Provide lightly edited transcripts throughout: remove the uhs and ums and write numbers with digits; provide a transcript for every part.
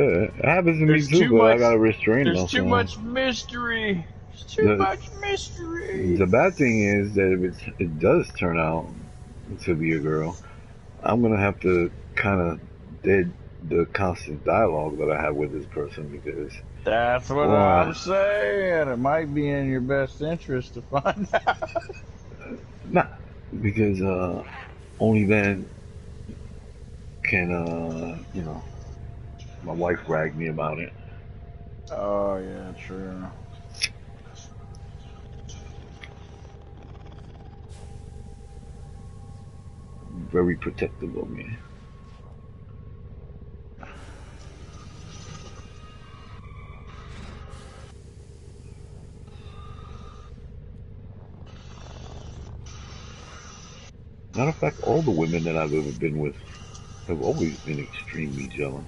it happens to me There's too, too but I much. got a restraining There's too also. much mystery. There's too The much mystery. the bad thing is that if it does turn out to be a girl, I'm gonna have to kind of dead the constant dialogue that I have with this person because, That's what boy, I'm saying. It might be in your best interest to find out. nah, because only then can my wife bragged me about it. Oh yeah, true. Very protective of me. Matter of fact, all the women that I've ever been with have always been extremely jealous.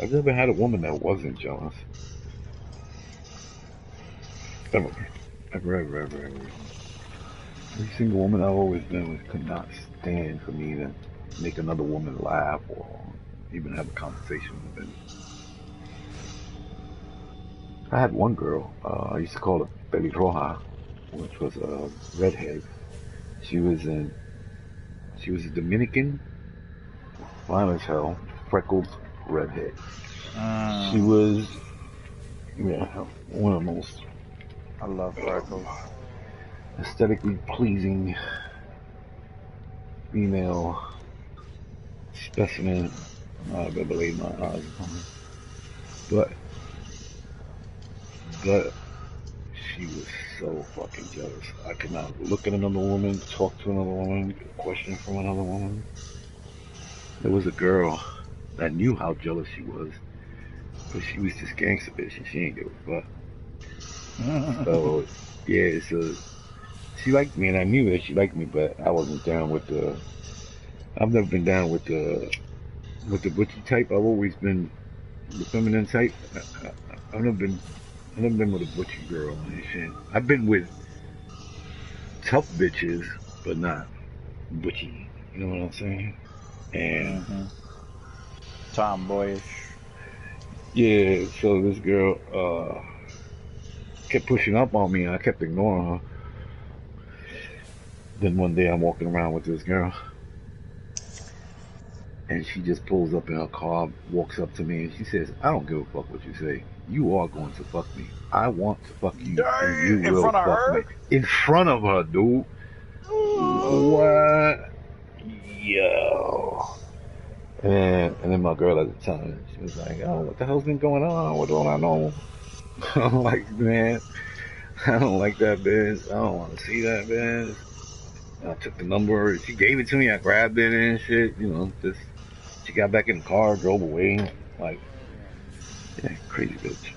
I've never had a woman that wasn't jealous. Ever. Ever, ever, ever, ever. Every single woman I've always been with could not stand for me to make another woman laugh or even have a conversation with them. I had one girl, I used to call her Pelirroja, which was a redhead. She was in, she was a Dominican, fine as hell, freckled redhead. She Mm, was, yeah, one of the most I love freckles. aesthetically pleasing female specimen I've ever laid my eyes upon. But, but she was so fucking jealous. I could not look at another woman, talk to another woman, get a question from another woman. There was a girl that knew how jealous she was, but she was just gangster bitch and she ain't give a fuck. So, yeah, so she liked me and I knew that she liked me, but I wasn't down with the, I've never been down with the butchy type. I've always been the feminine type. I've never been, I've never been with a butchy girl and shit. I've been with tough bitches, but not butchy. You know what I'm saying? And Mm-hmm. Tomboyish. yeah, so this girl kept pushing up on me, and I kept ignoring her. Then one day I'm walking around with this girl, and she just pulls up in her car, walks up to me, and she says, "I don't give a fuck what you say. You are going to fuck me. I want to fuck you, and you Dang, in will front of fuck me." her? In front of her, dude. What? Yo. And then my girl at the time, she was like, "Oh, what the hell's been going on? What don't I know?" I'm like, "Man, I don't like that bitch. I don't want to see that bitch." And I took the number. She gave it to me. I grabbed it and shit. You know, just she got back in the car, drove away. Like, yeah, crazy bitch.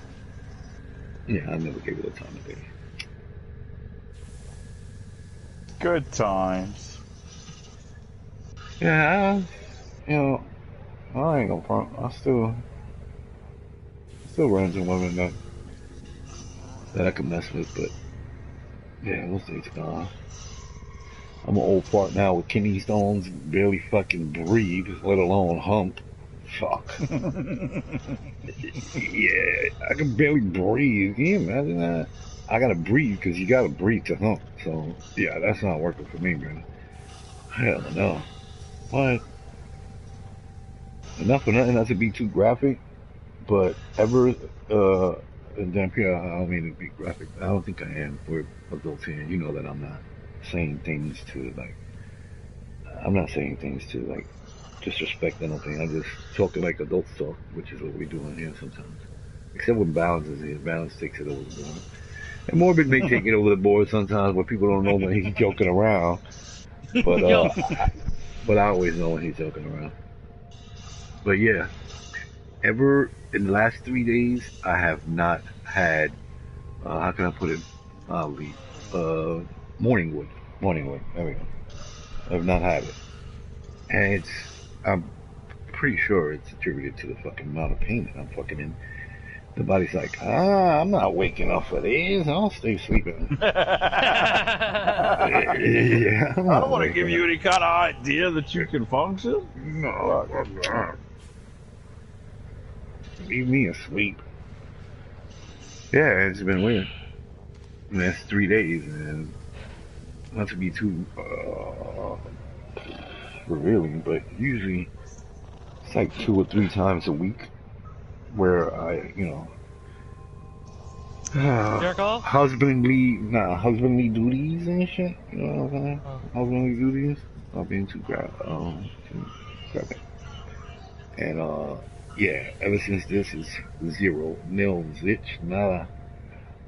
Yeah, I never gave her the time of day. Good times. Yeah, you know, I ain't gonna front. Still run into women that I can mess with, but yeah, those days are gone. I'm an old fart now with kidney stones, barely fucking breathe, let alone hump. Fuck. Yeah, I can barely breathe. Can you imagine that? I gotta breathe because you gotta breathe to hump. So yeah, that's not working for me, man. Hell no. But enough for nothing, not to be too graphic, but ever and then yeah, I don't mean to be graphic. I don't think I am for adults here. You know that I'm not saying things to like. I'm not saying things to like disrespect anything. I'm just talking like adults talk, which is what we do on here sometimes. Except when Balance is here. Balance takes it over the board. And Morbid may take it over the board sometimes when people don't know when he's joking around. But but I always know when he's joking around. But yeah, ever in the last 3 days, I have not had how can I put it mildly? Uh, morning wood. Morning wood. There we go. I've not had it, and I'm pretty sure it's attributed to the fucking amount of pain that I'm fucking in. The body's like, ah, I'm not waking up for this. I'll stay sleeping. Yeah, I'm I don't not want to give waking up. you any kind of idea that you can function. No, I'm not. Leave me asleep. Yeah, it's been weird. And that's 3 days, and not to be too revealing, but usually it's like 2 or 3 times a week where Jerk off? husbandly duties and shit. You know what I'm saying? Oh. Husbandly duties. Not being too graphic. And yeah, ever since this is zero, nil, zitch, nada,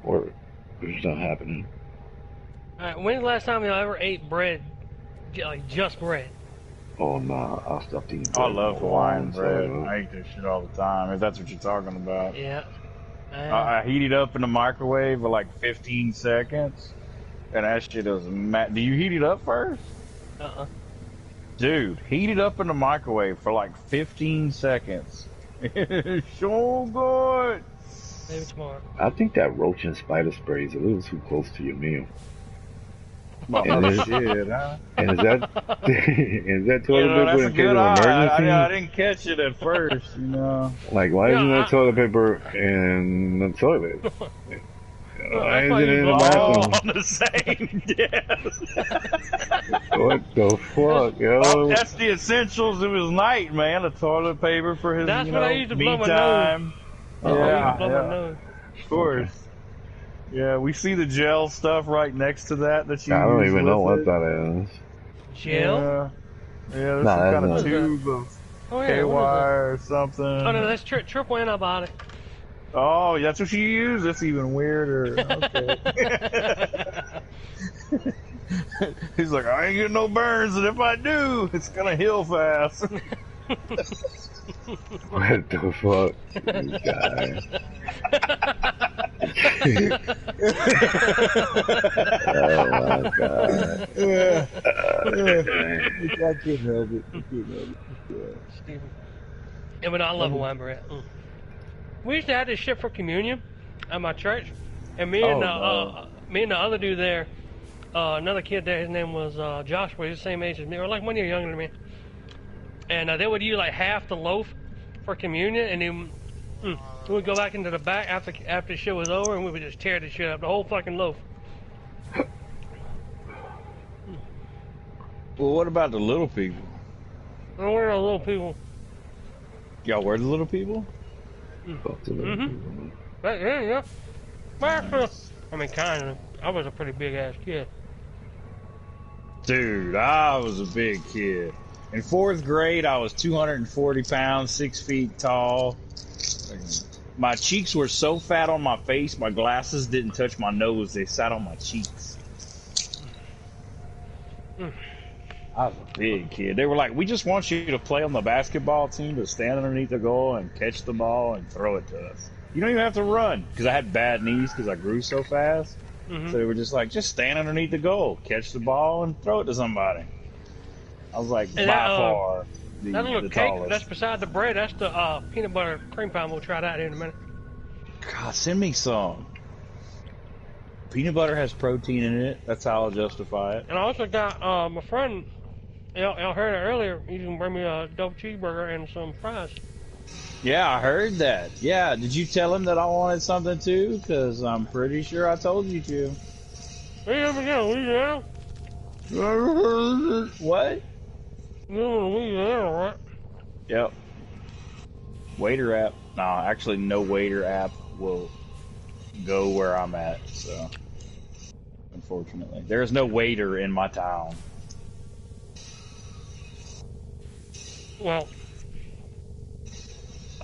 or it's not happening. Alright, when's the last time y'all ever ate bread? Like, just bread? Oh nah, I stopped eating I bread love a Hawaiian long bread. time ago. I eat this shit all the time, if that's what you're talking about. Yeah. I heat it up in the microwave for like 15 seconds, and that shit is do you heat it up first? Uh-uh. Dude, heat it up in the microwave for like 15 seconds. It's so good. Maybe tomorrow. I think that roach and spider spray is a little too close to your meal. Oh, is, shit, huh? and is that is that You toilet know, paper that's a in case good of eye. emergency? I didn't catch it at first, you know. Like, why Yeah, isn't that toilet paper in the toilet? Why that's is why it you in the blow All bathroom? on the same desk. What the fuck, Oh, yo? that's the essentials of his night, man. The toilet paper for his, That's you what I know, used to me blow my time. nose. Oh, I used to Yeah, blow okay. my yeah, nose. of course. Okay. Yeah, we see the gel stuff right next to that you I don't use even know with what it. that is. Gel? Yeah, there's Nah, some that's kind What of is not. that? tube of Oh yeah, KY what is that? or Oh no, something. that's triple antibiotic. Oh, that's what you use? That's even weirder. Okay. He's like, I ain't getting no burns, and if I do, it's gonna heal fast. What the fuck? This guy. Oh my god. Yeah. Yeah. Man. I couldn't help it. I couldn't help it. Stephen. Yeah, but I love Hawaiian bread. We used to have this shit for communion at my church, and Oh no. me and the other dude there, another kid there, his name was Joshua. He's the same age as me, or like 1 year younger than me. And they would use like half the loaf for communion, and then we would go back into the back after the shit was over, and we would just tear the shit up, the whole fucking loaf. Well, what about the little people? And we're those little people. Y'all were the little people? Fuck the little people. But, yeah. I mean, kind of. I was a pretty big ass kid. Dude, I was a big kid. In 4th grade, I was 240 pounds, 6 feet tall. My cheeks were so fat on my face, my glasses didn't touch my nose. They sat on my cheeks. I was a big kid. They were like, we just want you to play on the basketball team, to stand underneath the goal and catch the ball and throw it to us. You don't even have to run, because I had bad knees because I grew so fast. So they were just like, just stand underneath the goal, catch the ball, and throw it to somebody. I was like, And by that, far, That little the cake tallest. that's beside the bread, that's the peanut butter cream pie. We'll try that here in a minute. God, send me some. Peanut butter has protein in it. That's how I'll justify it. And I also got my friend, y'all heard it earlier, he can bring me a double cheeseburger and some fries. Yeah, I heard that. Yeah, did you tell him that I wanted something too? Because I'm pretty sure I told you to. Hey, ever get a Louisiana? What? You know Louisiana, right? Yep. Waiter app. No, actually, no waiter app will go where I'm at. So, unfortunately, there is no waiter in my town. Well,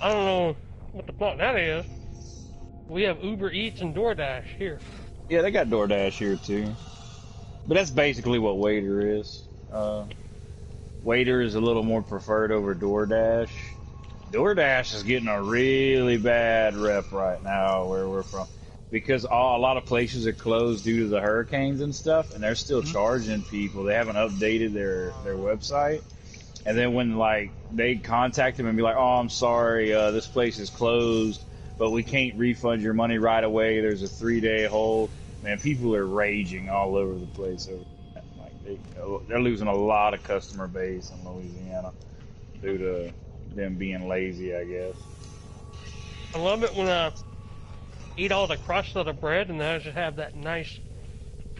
I don't know what the fuck that is. We have Uber Eats and DoorDash here. Yeah, they got DoorDash here too. But that's basically what waiter is. Waiter is a little more preferred over DoorDash. DoorDash is getting a really bad rep right now where we're from, because a lot of places are closed due to the hurricanes and stuff, and they're still charging people. They haven't updated their website. And then when like they contact them and be like, "Oh, I'm sorry, this place is closed," but we can't refund your money right away. There's a 3-day hold. Man, people are raging all over the place over that. Like they're losing a lot of customer base in Louisiana due to them being lazy, I guess. I love it when I eat all the crust of the bread and then I just have that nice,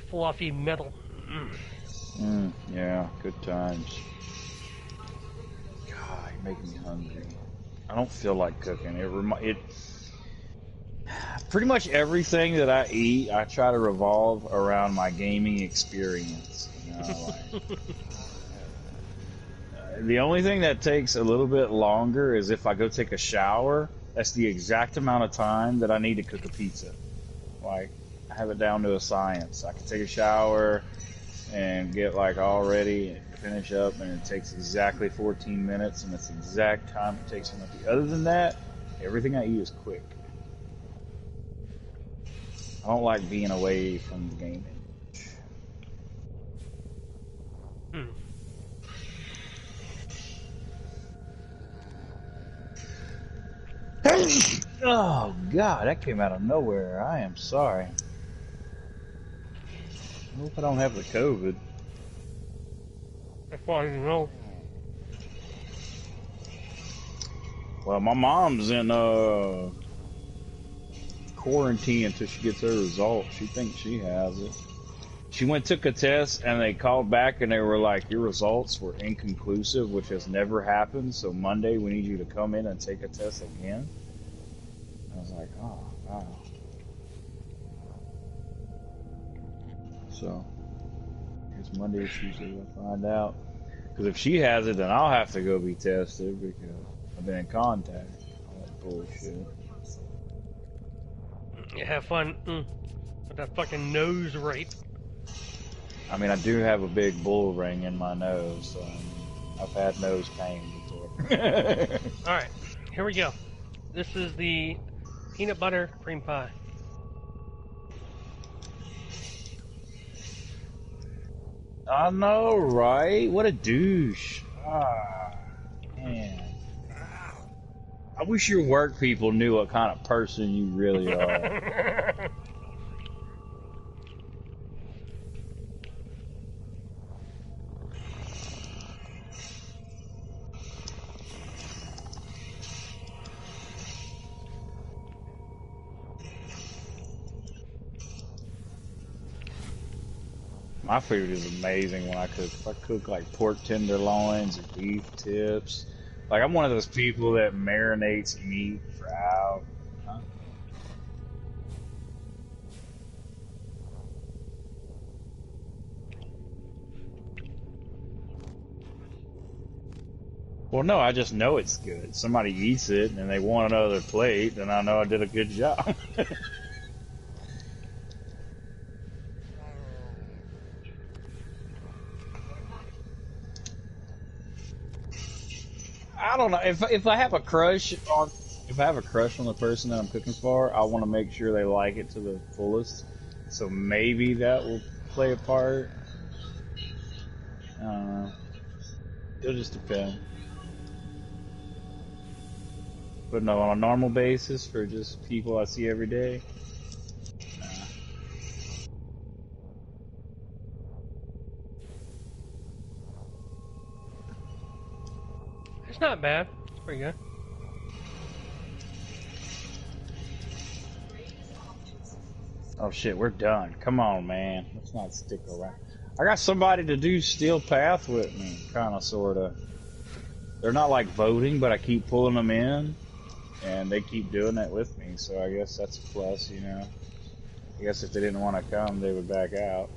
fluffy middle. Yeah, good times. God, you're making me hungry. I don't feel like cooking. It pretty much everything that I eat, I try to revolve around my gaming experience. You know, like the only thing that takes a little bit longer is if I go take a shower. That's the exact amount of time that I need to cook a pizza. Like, I have it down to a science. I can take a shower and get like all ready and finish up, and it takes exactly 14 minutes, and that's the exact time it takes for me. Other than that, everything I eat is quick. I don't like being away from the gaming. Oh God, that came out of nowhere. I am sorry. I hope I don't have the COVID. That's why you know. Well, my mom's in quarantine until she gets her results. She thinks she has it. She went took a test and they called back and they were like, your results were inconclusive, which has never happened. So Monday we need you to come in and take a test again. I was like, oh wow. So I guess Monday or Tuesday we'll find out. Because if she has it, then I'll have to go be tested because I've been in contact. All that bullshit. You have fun with that fucking nose rape. I mean, I do have a big bull ring in my nose, so I've had nose pain before. Alright, here we go. This is the peanut butter cream pie. I know, right? What a douche. Ah, man. I wish your work people knew what kind of person you really are. My food is amazing when I cook. If I cook like pork tenderloins or beef tips, like I'm one of those people that marinates meat for hours. Huh? Well, no, I just know it's good. Somebody eats it and they want another plate, then I know I did a good job. I don't know if I have a crush on if I have a crush on the person that I'm cooking for, I want to make sure they like it to the fullest. So maybe that will play a part. I don't know. It'll just depend. But no, on a normal basis for just people I see every day, nah. It's not bad. It's pretty good. Oh shit, we're done. Come on, man. Let's not stick around. I got somebody to do Steel Path with me, kind of, sort of. They're not like voting, but I keep pulling them in, and they keep doing that with me. So I guess that's a plus, you know. I guess if they didn't want to come, they would back out.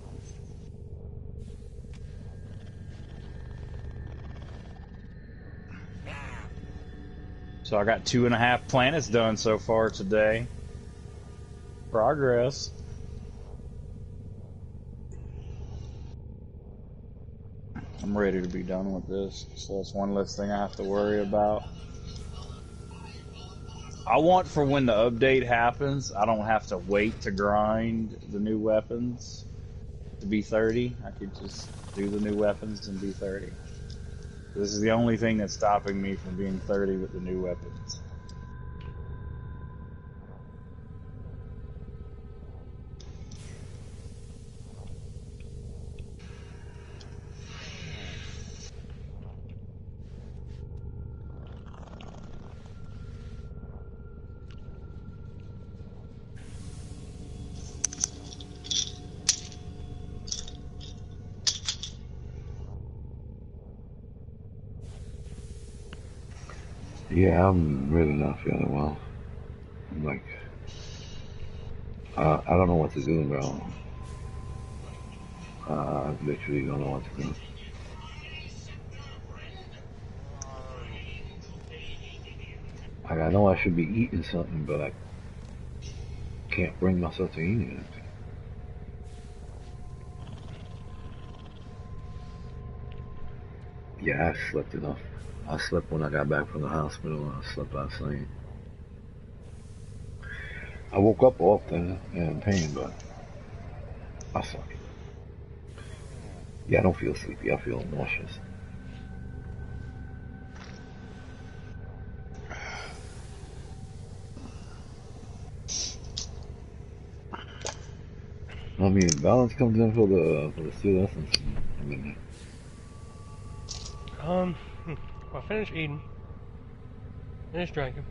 So I got 2.5 planets done so far today. Progress. I'm ready to be done with this. So that's one less thing I have to worry about. I want for when the update happens, I don't have to wait to grind the new weapons to be 30. I could just do the new weapons and be 30. This is the only thing that's stopping me from being 30 with the new weapons. Yeah, I'm really not feeling well. I'm like, I don't know what to do, bro. I literally don't know what to do. Like, I know I should be eating something, but I can't bring myself to eat anything. Yeah, I slept enough. I slept when I got back from the hospital. I slept last night. I woke up often and in pain, but I slept. Yeah, I don't feel sleepy. I feel nauseous. I mean, balance comes in for the steel essence. I mean, Um, I finished eating, finished drinking.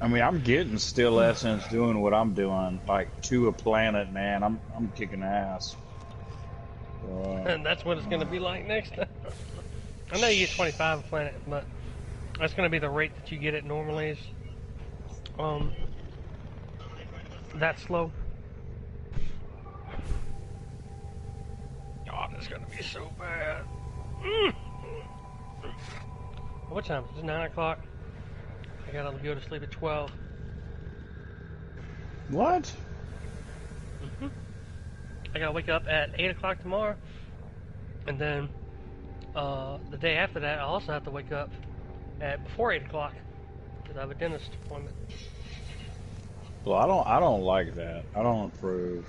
I mean, I'm getting still essence doing what I'm doing, like to a planet, man. I'm kicking ass. And that's what it's going to be like next time. I know you get 25 a planet, but that's going to be the rate that you get it normally is um that slow. God, it's going to be so bad. What time? It's 9 o'clock. I got to go to sleep at 12. What? I got to wake up at 8 o'clock tomorrow. And then the day after that, I also have to wake up at before 8 o'clock because I have a dentist appointment. Well, I don't like that. I don't approve.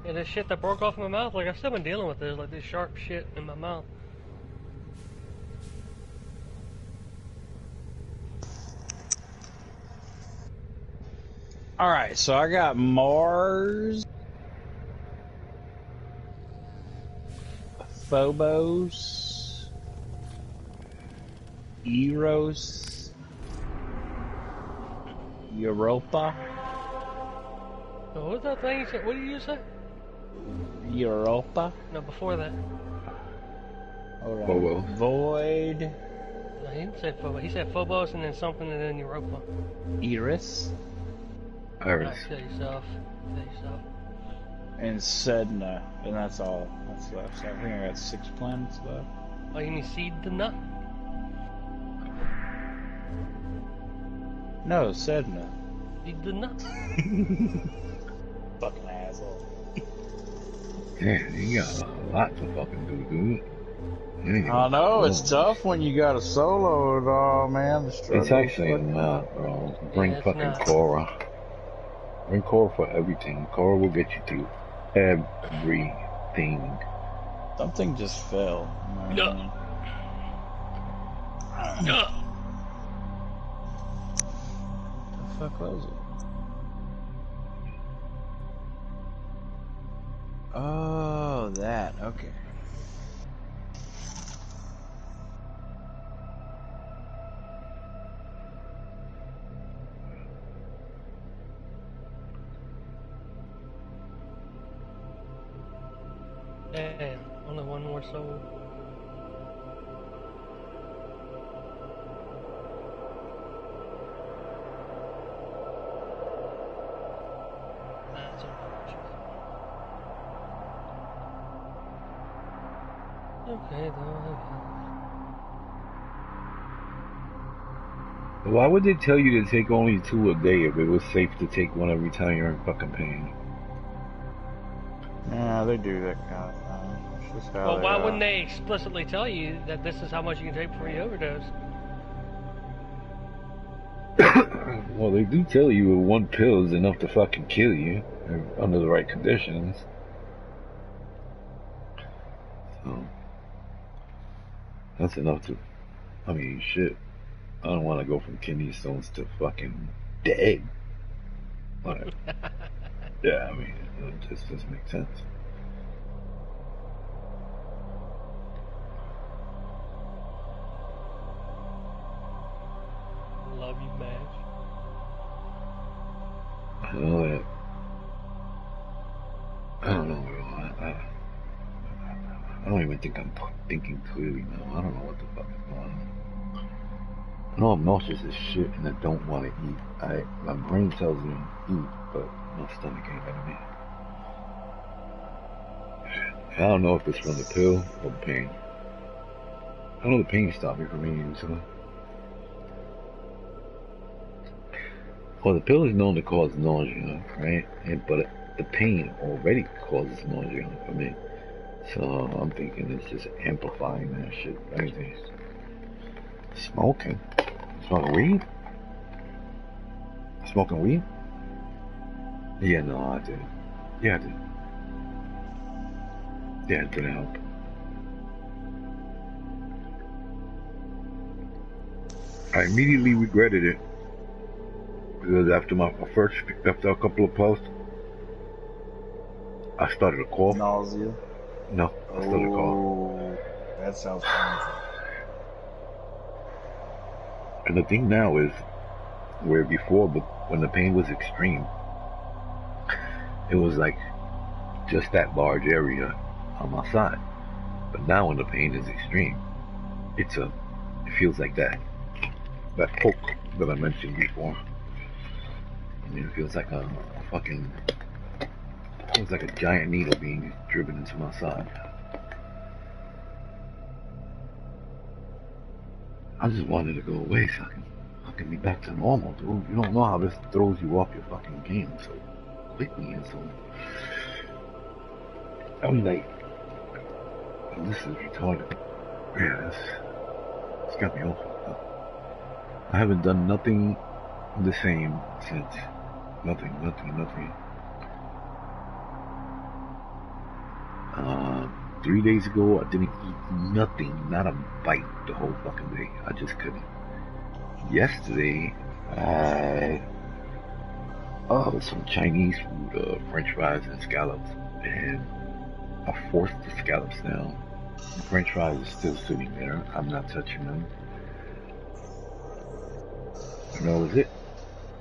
And this shit that broke off in my mouth, like I've still been dealing with this, like this sharp shit in my mouth. All right, so I got Mars, Phobos, Eros, Europa, So what was that thing you said? What did you say? Europa. No, before that. Hold on. Phobos. Void, No, he didn't say Phobos. He said Phobos and then something and then Europa. Eris, Iris. Kill yourself. Kill yourself. and Sedna, and that's all that's left. So I think I got 6 planets left. Oh, you mean Seed the Nut? No, Sedna. Seed the Nut? Fucking asshole. Damn, you got a lot to fucking do, dude. I know, it's tough when you got a solo at all, man. The struggle It's actually not, bro. Bring Yeah, it's fucking not. Cora. Bring Cora for everything. Cora will get you through everything. Something just fell. No. No. The fuck was it? Oh, that. Okay. Damn, only one more soul. That's unfortunate. Okay, though. Why would they tell you to take only 2 a day if it was safe to take one every time you're in fucking pain? Yeah, they do that kind of thing. It's just how Well, they why are. wouldn't they explicitly tell you that this is how much you can take before you overdose? Well, they do tell you 1 pill is enough to fucking kill you under the right conditions. So, that's enough to, I mean, shit. I don't want to go from kidney stones to fucking dead. But, yeah, I mean, it just doesn't make sense. Love you, Mash. I know that. I don't know, bro. I don't even think I'm thinking clearly now. I don't know what the fuck is going on. I know I'm nauseous as shit and I don't want to eat. My brain tells me to eat, but my stomach ain't letting me. I don't know if it's from the pill or the pain. I know the pain stopped me from eating, so. Well, the pill is known to cause nausea, right? But the pain already causes nausea for me. So I'm thinking it's just amplifying that shit. Crazy. Smoking? Smoking weed? Smoking weed? Yeah, no, I did. Yeah, I did. Yeah, it didn't help. I immediately regretted it. Because after a couple of puffs, I started to cough. Nausea. No, I started to cough. Oh, that sounds painful. And the thing now is, where before, when the pain was extreme, it was like just that large area on my side. But now when the pain is extreme, it feels like that poke that I mentioned before. I mean, it feels like a giant needle being driven into my side. I just wanted to go away so I can be back to normal, dude. You don't know how this throws you off your fucking game so quickly and so. I mean, like, this is retarded. Yeah, it's got me awful. I haven't done nothing the same since. Nothing. 3 days ago, I didn't eat nothing, not a bite the whole fucking day. I just couldn't. Yesterday, some Chinese food, French fries and scallops, and I forced the scallops down. The French fries are still sitting there. I'm not touching them. And that was it.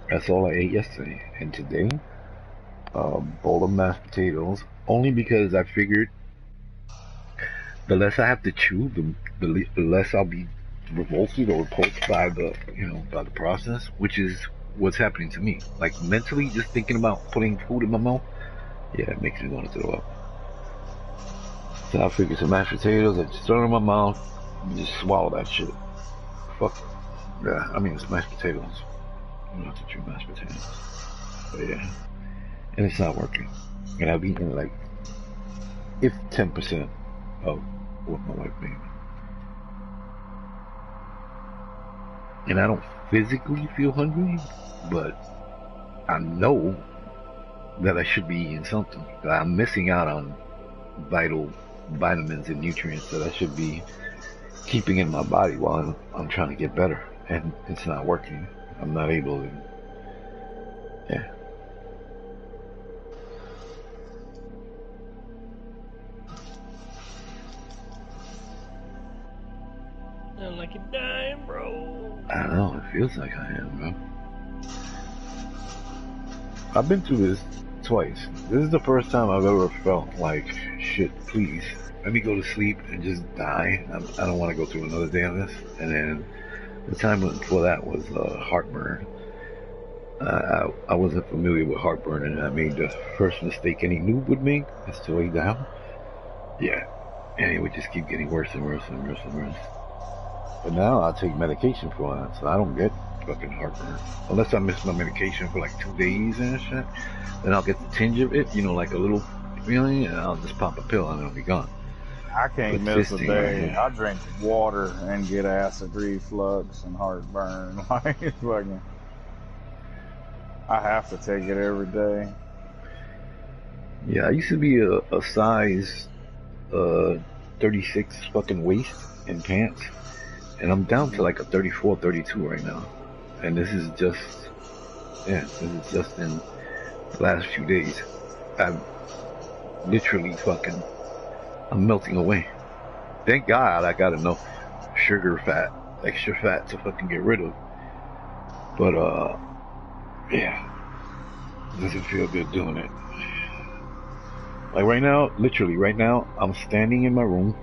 That's all I ate yesterday. And today, a bowl of mashed potatoes, only because I figured the less I have to chew, the less I'll be revolted or repulsed by by the process, which is what's happening to me. Like mentally, just thinking about putting food in my mouth, yeah, it makes me want to throw up. So I figured some mashed potatoes, I just throw it in my mouth, and just swallow that shit. Fuck. Yeah, I mean, it's mashed potatoes. You don't have to chew mashed potatoes. But yeah. And it's not working. And I've eaten like, if 10% of what my wife made me. And I don't physically feel hungry, but I know that I should be eating something. That I'm missing out on vital vitamins and nutrients that I should be keeping in my body while I'm trying to get better. And it's not working. I'm not able to. Yeah. Sound like you're dying, bro. I don't know. It feels like I am, bro. I've been through this twice. This is the first time I've ever felt like, shit, please, let me go to sleep and just die. I don't want to go through another day of this. And then the time before that was heartburn. I wasn't familiar with heartburn, and I made the first mistake any noob would make, is to lay down. Yeah. And it would just keep getting worse and worse and worse and worse. But now I take medication for that, so I don't get fucking heartburn. Unless I miss my medication for like 2 days and shit. Then I'll get the tinge of it, like a little feeling, and I'll just pop a pill and it'll be gone. I can't miss a day. I drink water and get acid reflux and heartburn. Like, fucking, I have to take it every day. Yeah, I used to be a size 36 fucking waist in pants. And I'm down to like a 34, 32 right now. And this is just in the last few days. I'm literally I'm melting away. Thank God I got enough extra fat to fucking get rid of. But, yeah. Doesn't feel good doing it. Like right now, literally right now, I'm standing in my room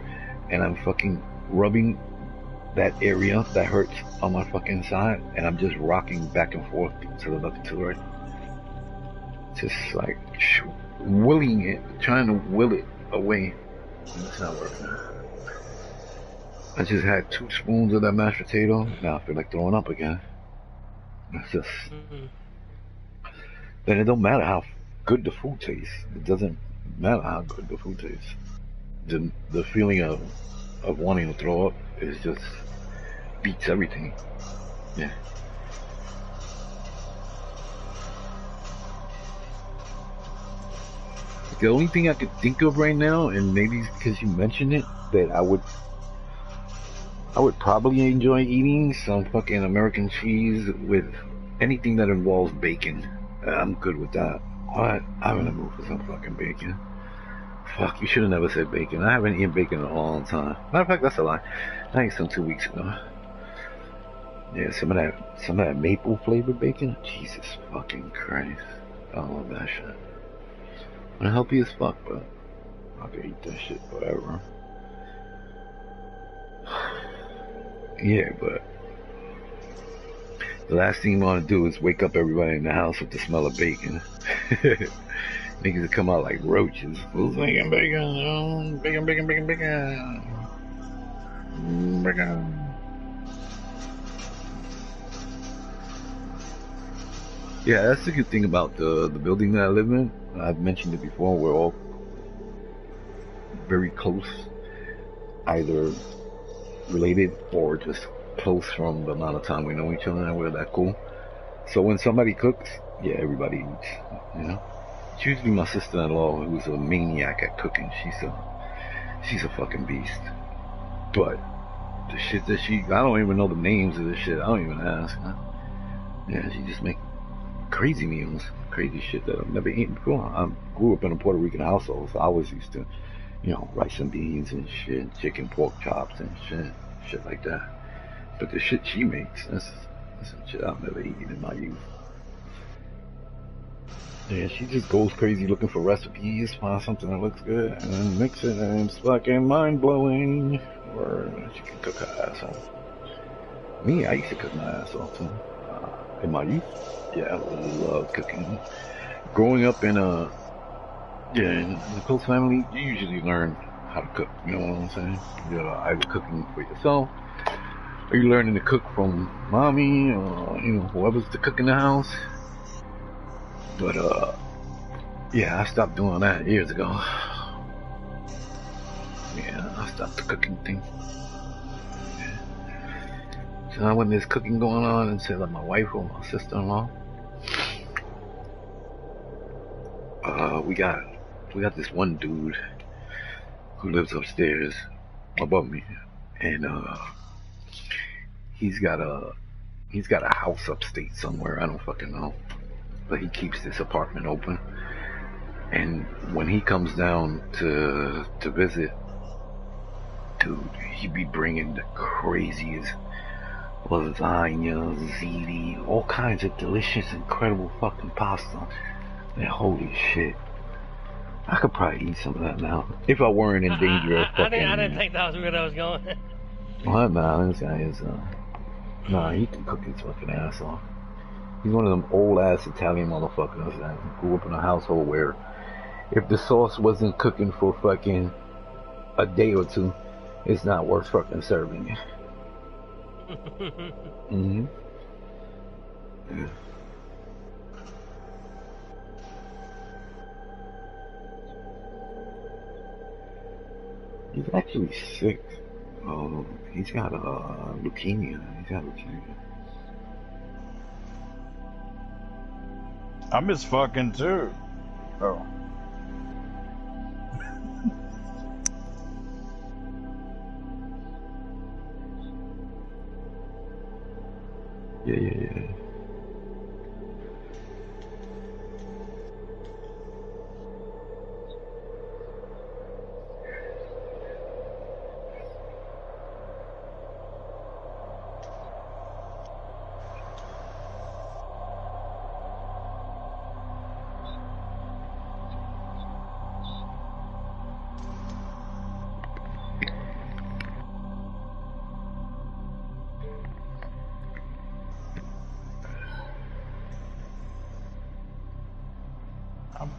and I'm fucking rubbing that area that hurts on my fucking side, and I'm just rocking back and forth to the left and to the right, just like willing it, trying to will it away. It's not working. I just had 2 spoons of that mashed potato. Now I feel like throwing up again. It's just then it don't matter how good the food tastes. It doesn't matter how good the food tastes. The feeling of wanting to throw up is just beats everything. Yeah. The only thing I could think of right now, and maybe because you mentioned it, that I would probably enjoy eating some fucking American cheese with anything that involves bacon. I'm good with that. What? I'm in the mood for some fucking bacon. Fuck, you should have never said bacon. I haven't eaten bacon in a long time. Matter of fact, that's a lie. I ate some 2 weeks ago. Yeah, some of that maple flavored bacon. Jesus fucking Christ. I love that shit. Unhealthy as fuck, but I could eat that shit forever. Yeah, but the last thing you want to do is wake up everybody in the house with the smell of bacon. Niggas that come out like roaches. Who's making bacon? Bacon, bacon, bacon, bacon. Bacon. Yeah, that's the good thing about the building that I live in. I've mentioned it before. We're all very close, either related or just close from the amount of time we know each other, and we're that cool. So when somebody cooks, yeah, everybody eats. You know, it's usually my sister-in-law who's a maniac at cooking. She's a fucking beast. But the shit that I don't even know the names of this shit. I don't even ask. Huh? Yeah, she just make crazy meals, crazy shit that I've never eaten before. I grew up in a Puerto Rican household, so I always used to, rice and beans and shit, chicken, pork chops and shit like that. But the shit she makes, that's some shit I've never eaten in my youth. Yeah, she just goes crazy looking for recipes, find something that looks good, and then mix it, and it's fucking mind-blowing. Or she can cook her ass off. Me, I used to cook my ass off too. In my youth, yeah, I love cooking. Growing up in a close family, you usually learn how to cook. You know what I'm saying? You're either cooking for yourself, or you're learning to cook from mommy, or whoever's to cook in the house. But yeah, I stopped doing that years ago. Yeah, I stopped the cooking thing. Yeah. So when there's cooking going on, and say like my wife or my sister-in-law, we got this one dude who lives upstairs above me, and he's got a house upstate somewhere. I don't fucking know, but he keeps this apartment open. And when he comes down to visit, dude, he be bringing the craziest lasagna, ziti, all kinds of delicious, incredible fucking pasta. And holy shit, I could probably eat some of that now if I weren't in danger of fucking. I didn't think that was where I was going. What, man? This guy is nah, he can cook his fucking ass off. He's one of them old ass Italian motherfuckers that grew up in a household where if the sauce wasn't cooking for fucking a day or two, it's not worth fucking serving it. Mm-hmm. Yeah. He's actually sick. He's got leukemia. He's got leukemia. I miss fucking too. Oh. Yeah.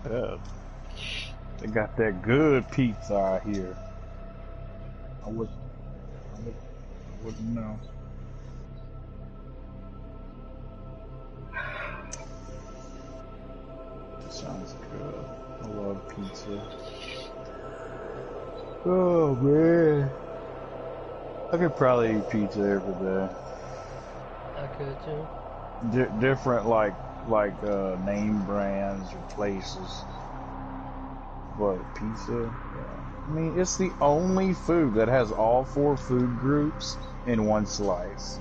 bet. They got that good pizza out here. I would, I wouldn't know. That sounds good. I love pizza. Oh man, I could probably eat pizza every day. I could too. Different like name brands or places, but pizza. Yeah. I mean, it's the only food that has all 4 food groups in one slice.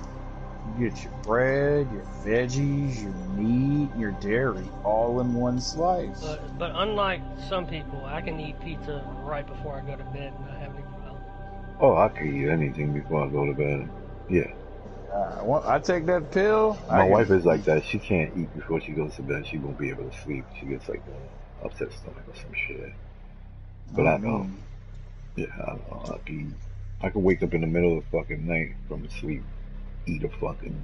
You get your bread, your veggies, your meat, your dairy, all in one slice. But unlike some people, I can eat pizza right before I go to bed and not have any problem. Oh, I can eat anything before I go to bed. Yeah. I take that pill. My wife is like that. She can't eat before she goes to bed. She won't be able to sleep. She gets like a upset stomach or some shit. But I don't. Yeah, I don't know. I can wake up in the middle of the fucking night from sleep, eat a fucking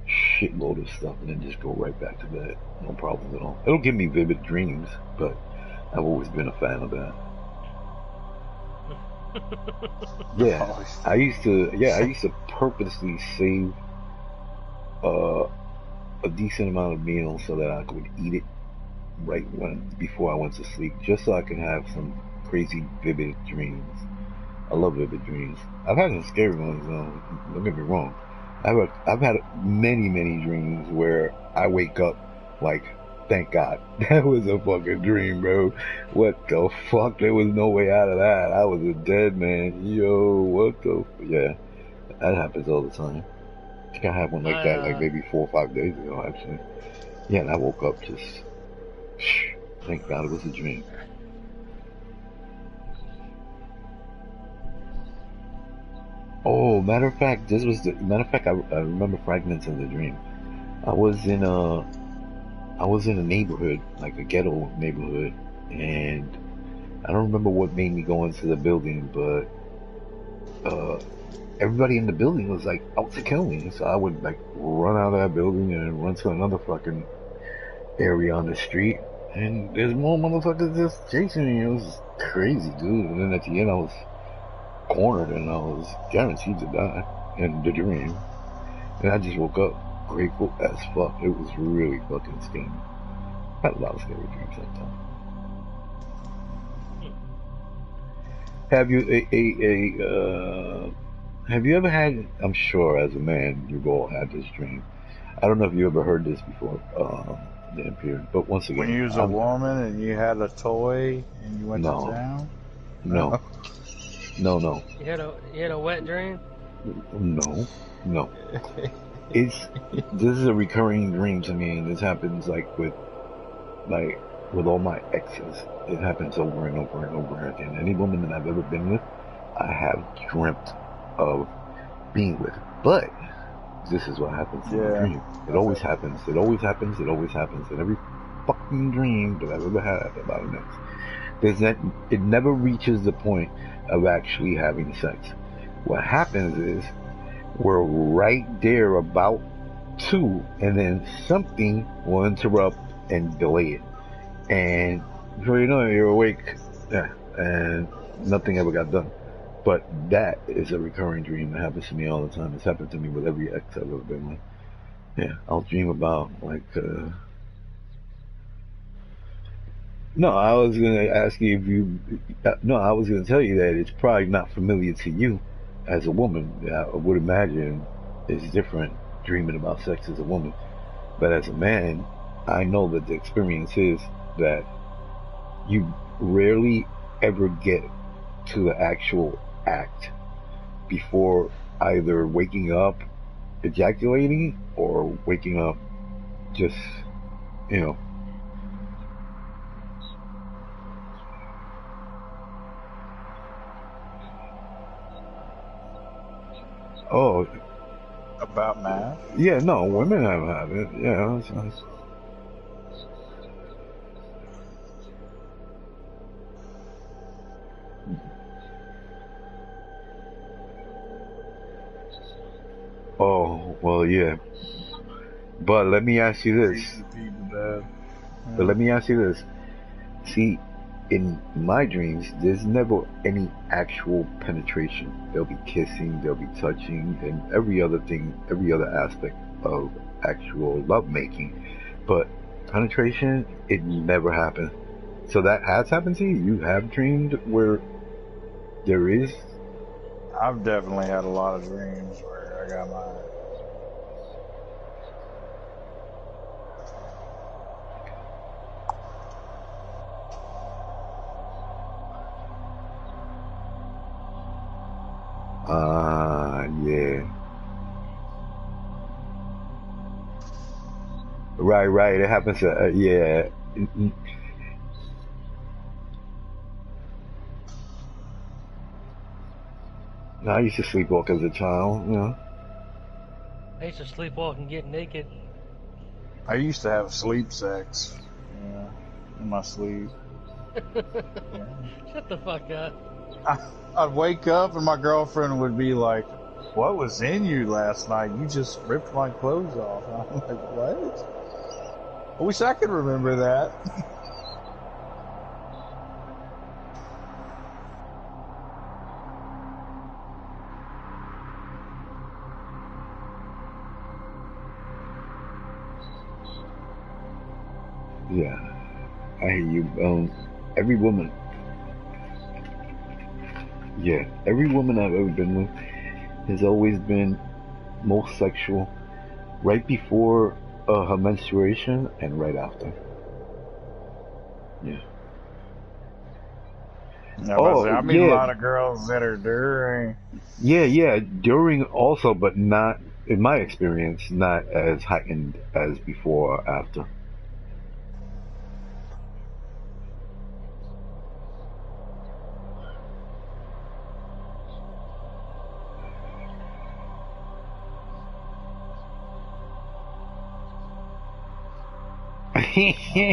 shitload of stuff, and then just go right back to bed. No problem at all. It'll give me vivid dreams, but I've always been a fan of that. Yeah, I used to purposely save a decent amount of meals so that I could eat it before I went to sleep, just so I could have some crazy vivid dreams. I love vivid dreams. I've had some scary ones, though. Don't get me wrong. I've had many dreams where I wake up like, thank God, that was a fucking dream, bro. What the fuck? There was no way out of that. I was a dead man. Yo, what the? Yeah, that happens all the time. I think I had one like that, like maybe 4 or 5 days ago, actually. Yeah, and I woke up just, thank God it was a dream. Oh, matter of fact, I remember fragments of the dream. I was in a neighborhood, like a ghetto neighborhood, and I don't remember what made me go into the building, but everybody in the building was like out to kill me. So I would like run out of that building and run to another fucking area on the street, and there's more motherfuckers just chasing me. It was crazy, dude. And then at the end, I was cornered and I was guaranteed to die in the dream. And I just woke up grateful as fuck. It was really fucking scary. I had a lot of scary dreams that time. Have you ever had? I'm sure as a man you've all had this dream. I don't know if you ever heard this before, Dan Pierre. But once again, when you was a woman and you had a toy and you went to town. No. No. You had a wet dream? No. This is a recurring dream to me, and this happens like with all my exes. It happens over and over and over again. Any woman that I've ever been with, I have dreamt of being with. But this is what happens in the dream. It always happens. It always happens. It always happens in every fucking dream that I've ever had about an ex. It never reaches the point of actually having sex. What happens is we're right there about to, and then something will interrupt and delay it. And before you know it, you're awake, and nothing ever got done. But that is a recurring dream that happens to me all the time. It's happened to me with every ex I've ever been with. Yeah, I'll dream about no, I was gonna ask you if you. No, I was gonna tell you that it's probably not familiar to you as a woman. I would imagine it's different dreaming about sex as a woman, but as a man, I know that the experience is that you rarely ever get to the actual act before either waking up, ejaculating, or waking up just, Oh, about math? Yeah, no, women have it. Yeah, that's nice. Oh, well, yeah. But let me ask you this. But let me ask you this. see, in my dreams, there's never any actual penetration. There'll be kissing, there'll be touching, and every other thing, every other aspect of actual lovemaking. But penetration, it never happened. So that has happened to you? You have dreamed where there is? I've definitely had a lot of dreams where I got my. Yeah. Right. It happens to, yeah. I used to sleepwalk as a child, you know. I used to sleepwalk and get naked. I used to have sleep sex. Yeah, in my sleep. Yeah. Shut the fuck up. I'd wake up and my girlfriend would be like, "What was in you last night? You just ripped my clothes off." And I'm like, "What? I wish I could remember that." Yeah, I hear you. Every woman, yeah, every woman I've ever been with has always been most sexual right before her menstruation and right after. Yeah. Yeah, but Oh, I mean, a yeah, lot of girls that are during. yeah. During also, but not in my experience, not as heightened as before or after.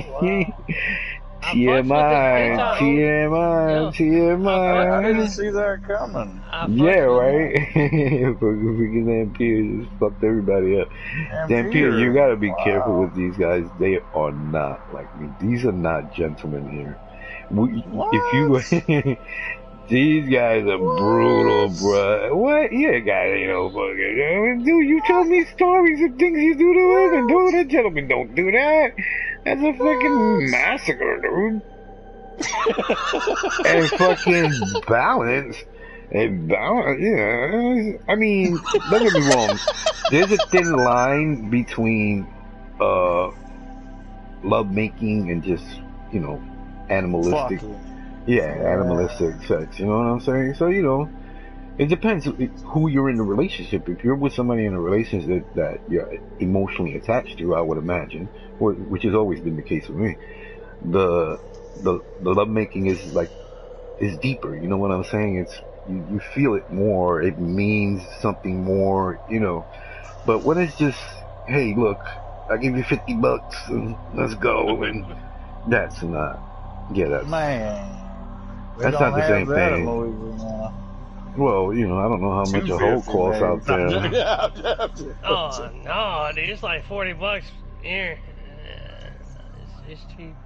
Wow. I fucked with the TMI, daytime. TMI, Yo, I fucked I with didn't TMI. the. see that coming. I Yeah, fucked with. right. Freaking Dampier just fucked everybody up. Dampier, you Dampier. gotta be careful Wow. with these guys. They are not like me. These are not gentlemen here. If you, What? these guys are brutal, What? bruh. What? Yeah, guys ain't no fucking. Dude, you tell me stories of things you do to women. What? Dude, a gentleman don't do that. That's a fucking What? massacre, dude. And fucking balance. And balance, yeah. I mean, don't get me wrong. There's a thin line between uh love making and just, you know, animalistic. Fucking. Yeah, Yeah. animalistic sex. You know what I'm saying? So, it depends who you're in a relationship. If you're with somebody in a relationship that you're emotionally attached to, I would imagine, which has always been the case with me, the the love making is deeper. You know what I'm saying? You feel it more. It means something more. But when it's just, hey, look, I give you $50 and let's go, and that's not. Yeah, Man. We that's not don't the have same that in thing. Louisiana. Well, I don't know how much a hoe 250 costs maybe. out there. Oh no, dude, it's like $40 here. It's cheap.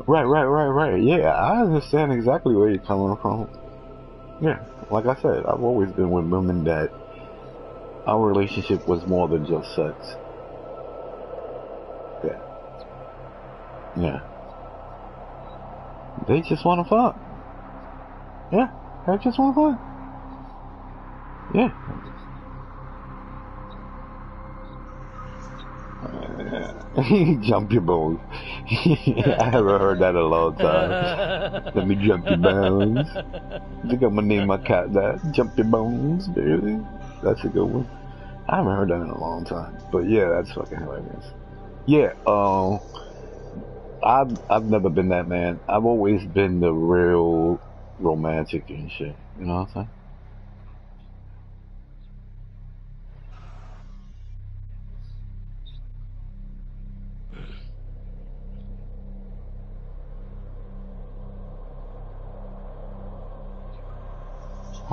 Right. Yeah, I understand exactly where you're coming from. Yeah, like I said, I've always been with women that our relationship was more than just sex. Yeah, yeah. They just want to fuck. Yeah, they just want to fuck. Yeah. Jump your bones. I haven't heard that in a long time. Let me jump your bones. I think I'm gonna name my cat that. Jump your bones, baby. That's a good one. I haven't heard that in a long time. But yeah, that's fucking hilarious. Yeah, I've never been that man. I've always been the real romantic and shit. You know what I'm saying?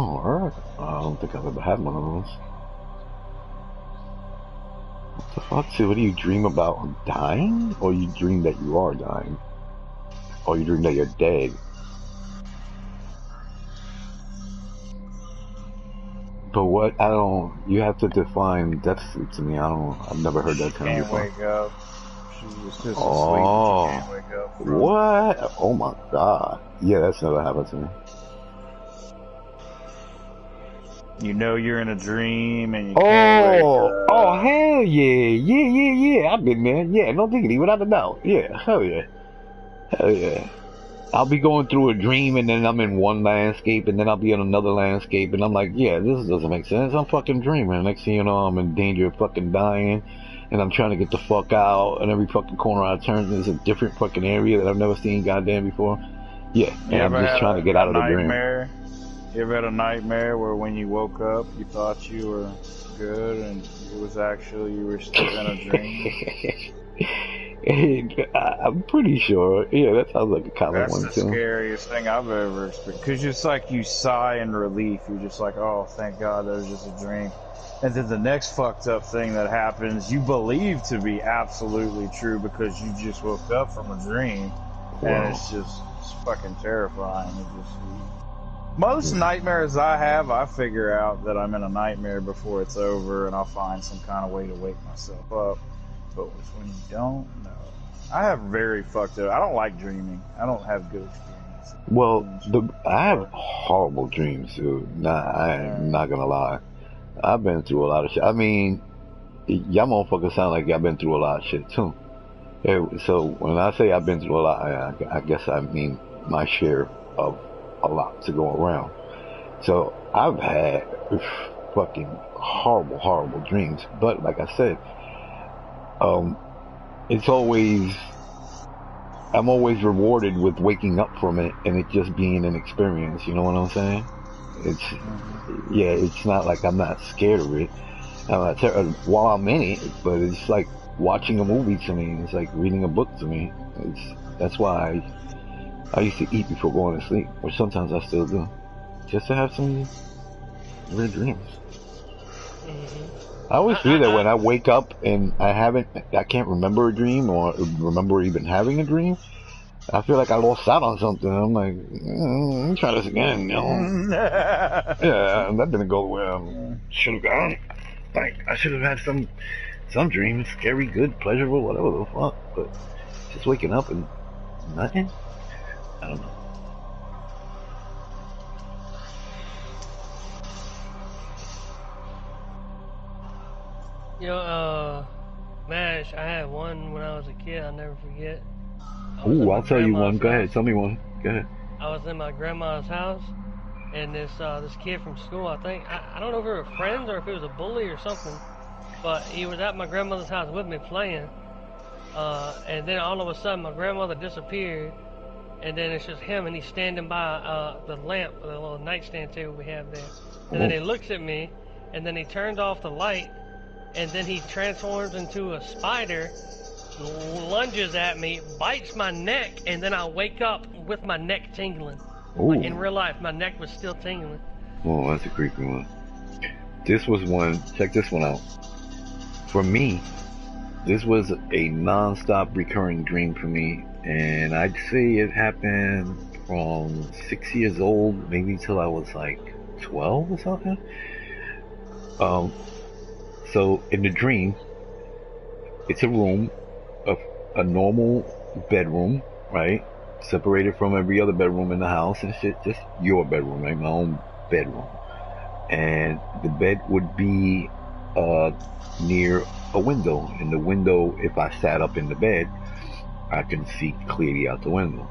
Oh, alright. I don't think I've ever had one of those. What the fuck? So what do you dream about dying? Or you dream that you are dying? Or you dream that you're dead? But what? I don't. You have to define death sleep to me. I've never heard She that term can't before. wake up. She was just asleep and Oh, she can't wake up from. what? Oh my god. Yeah, that's never happened to me. You know you're in a dream and you can't wake Oh, up. hell yeah. I've been there. Yeah, no diggity, without a doubt. Yeah, hell yeah. Hell yeah. I'll be going through a dream and then I'm in one landscape and then I'll be in another landscape and I'm like, yeah, this doesn't make sense. I'm fucking dreaming. Next thing you know, I'm in danger of fucking dying and I'm trying to get the fuck out, and every fucking corner I turn is a different fucking area that I've never seen goddamn before. Yeah, You and I'm ever just had trying to get a out of the dream. nightmare? You ever had a nightmare where when you woke up you thought you were good and it was actually you were still in a dream? I'm pretty sure. Yeah, that sounds like a common That's one the too. scariest thing I've ever experienced. Because it's like you sigh in relief. You're just like, oh, thank God that was just a dream. And then the next fucked up thing that happens, you believe to be absolutely true because you just woke up from a dream. And it's fucking terrifying. Most nightmares I have, I figure out that I'm in a nightmare before it's over and I'll find some kind of way to wake myself up. But when you don't, no. I have very fucked up. I don't like dreaming. I don't have good experiences. Well, I have horrible dreams, dude. I'm not gonna lie. I've been through a lot of shit. I mean, y'all motherfuckers sound like y'all been through a lot of shit too. So when I say I've been through a lot, I guess I mean my share of a lot to go around. So I've had fucking horrible dreams. But like I said, it's always, I'm always rewarded with waking up from it and it just being an experience. You know what I'm saying? It's not like I'm not scared of it. I'm not while I'm in it, but it's like watching a movie to me. It's like reading a book to me. That's why I used to eat before going to sleep, or sometimes I still do, just to have some weird dreams. I always feel that when I wake up and I can't remember a dream or remember even having a dream, I feel like I lost out on something. I'm like, let me try this again, you know? Yeah, that didn't go the way I should have gone. Like, I should have had some dreams, scary, good, pleasurable, whatever the fuck, but just waking up and nothing? I don't know. MASH, I had one when I was a kid, I'll never forget. Ooh, I'll tell you one. Go ahead, tell me one. Go ahead. I was in my grandma's house, and this kid from school, I think, I don't know if we were friends or if it was a bully or something, but he was at my grandmother's house with me playing, and then all of a sudden my grandmother disappeared, and then it's just him, and he's standing by the lamp, the little nightstand table we have there, and then he looks at me, and then he turns off the light, and then he transforms into a spider, lunges at me, bites my neck, and then I wake up with my neck tingling. Like in real life, my neck was still tingling. Oh, that's a creepy one. This was one, check this one out. For me, this was a non-stop recurring dream for me, and I'd say it happened from 6 years old, maybe till I was like 12 or something. So in the dream, it's a room, a normal bedroom, right? Separated from every other bedroom in the house and shit, just your bedroom, right? My own bedroom. And the bed would be near a window. And the window, if I sat up in the bed, I can see clearly out the window.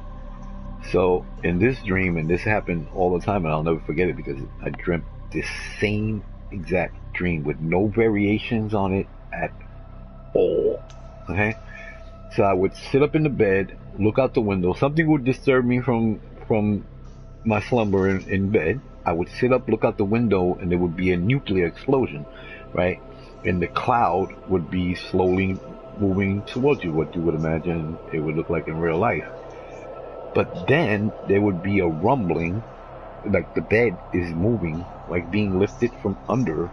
So in this dream, and this happened all the time, and I'll never forget it because I dreamt this same exact dream with no variations on it at all. Okay? So I would sit up in the bed, look out the window. Something would disturb me from my slumber in bed. I would sit up, look out the window, and there would be a nuclear explosion, right? And the cloud would be slowly moving towards you, what you would imagine it would look like in real life. But then there would be a rumbling, like the bed is moving, like being lifted from under,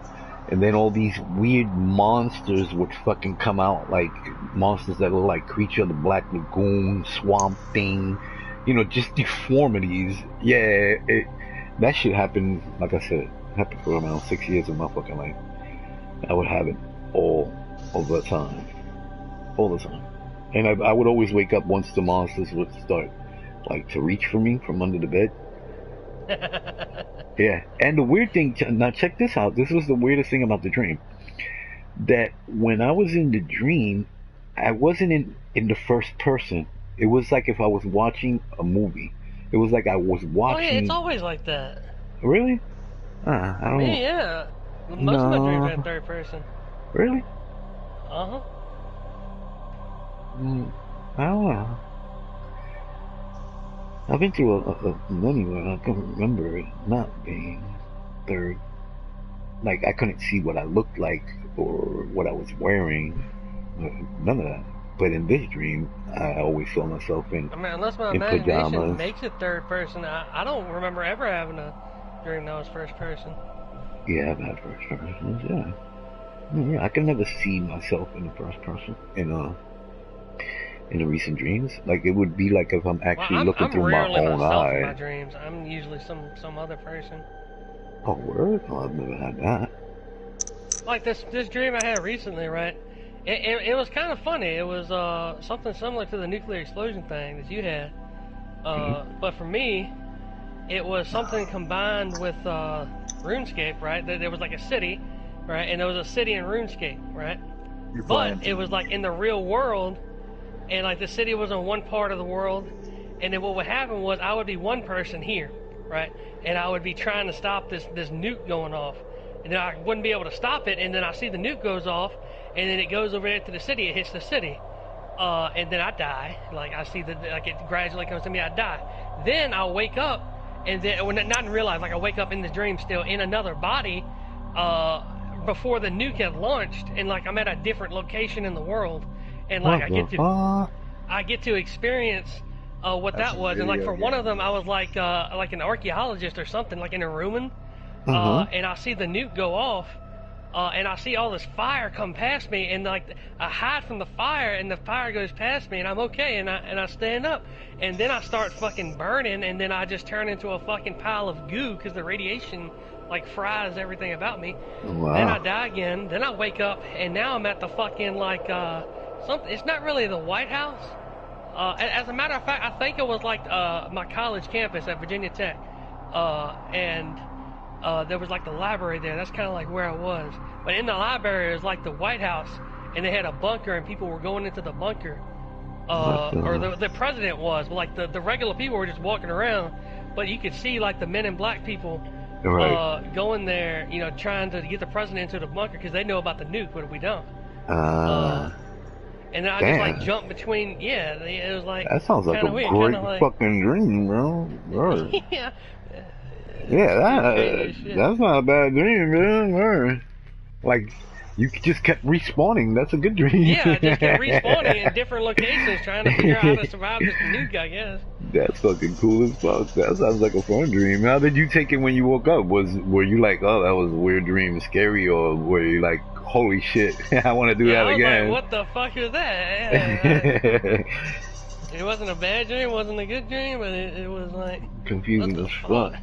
and then all these weird monsters would fucking come out, like monsters that look like Creature of the Black Lagoon, Swamp Thing, just deformities. Yeah, that shit happened. Like I said, happened for around 6 years of my fucking life. I would have it all the time, all the time, and I would always wake up once the monsters would start, like, to reach for me from under the bed. Yeah, and the weird thing, now check this out. This was the weirdest thing about the dream. That when I was in the dream, I wasn't in the first person. It was like if I was watching a movie. It was like I was Oh yeah, it's watching. always like that. Really? I don't. Me, yeah. Most of my dreams are in third person. Really? Uh-huh. I don't know. I've been through a many where I can remember it not being third. Like, I couldn't see what I looked like or what I was wearing. None of that. But in this dream, I always saw myself in I mean, unless my in imagination pajamas. makes it third person, I don't remember ever having a dream that was first person. Yeah, I've had first persons. Yeah. Yeah, I can never see myself in the first person in the recent dreams. Like, it would be like if I'm actually looking I'm through my rarely own myself in my eye. dreams. I'm usually some other person. Oh, word? Oh, I've never had that. Like this dream I had recently, right? It was kind of funny. It was something similar to the nuclear explosion thing that you had. But for me, it was something combined with RuneScape, right? There was like a city, right? And there was a city in RuneScape, right? But it was like in the real world, and like the city was in one part of the world, and then what would happen was I would be one person here, right? And I would be trying to stop this nuke going off, and then I wouldn't be able to stop it, and then I see the nuke goes off, and then it goes over there to the city, it hits the city, and then I die. Like, I see like it gradually comes to me, I die. Then I'll wake up, and then, well, not in real life, like I wake up in the dream still in another body, before the nuke had launched, and like I'm at a different location in the world, and like I get to experience what that was, and like for one of them I was like an archaeologist or something, like in a ruin, and I see the nuke go off, and I see all this fire come past me, and like I hide from the fire, and the fire goes past me, and I'm okay, and I stand up, and then I start fucking burning, and then I just turn into a fucking pile of goo because the radiation like fries everything about me. Wow. Then I die again. Then I wake up, and now I'm at the fucking like something. It's not really the White House. As a matter of fact, I think it was like my college campus at Virginia Tech, and there was like the library there. That's kind of like where I was. But in the library, it was like the White House, and they had a bunker, and people were going into the bunker. Or the president was, but like the regular people were just walking around. But you could see like the men in black people going there, trying to get the president into the bunker because they know about the nuke, but we don't. And then I just like jumped between. Yeah, it was like that sounds like a weird, great fucking dream, bro. Yeah. Yeah, that's not a bad dream, man. Like, you just kept respawning. That's a good dream. Yeah, I just kept respawning in different locations, trying to figure out how to survive this nuke, I guess. That's fucking cool as fuck. That sounds like a fun dream. How did you take it when you woke up? Were you like, oh, that was a weird dream, scary, or were you like, holy shit, I want to do that again? Like, what the fuck is that? It wasn't a bad dream, it wasn't a good dream, but it was like confusing as fuck.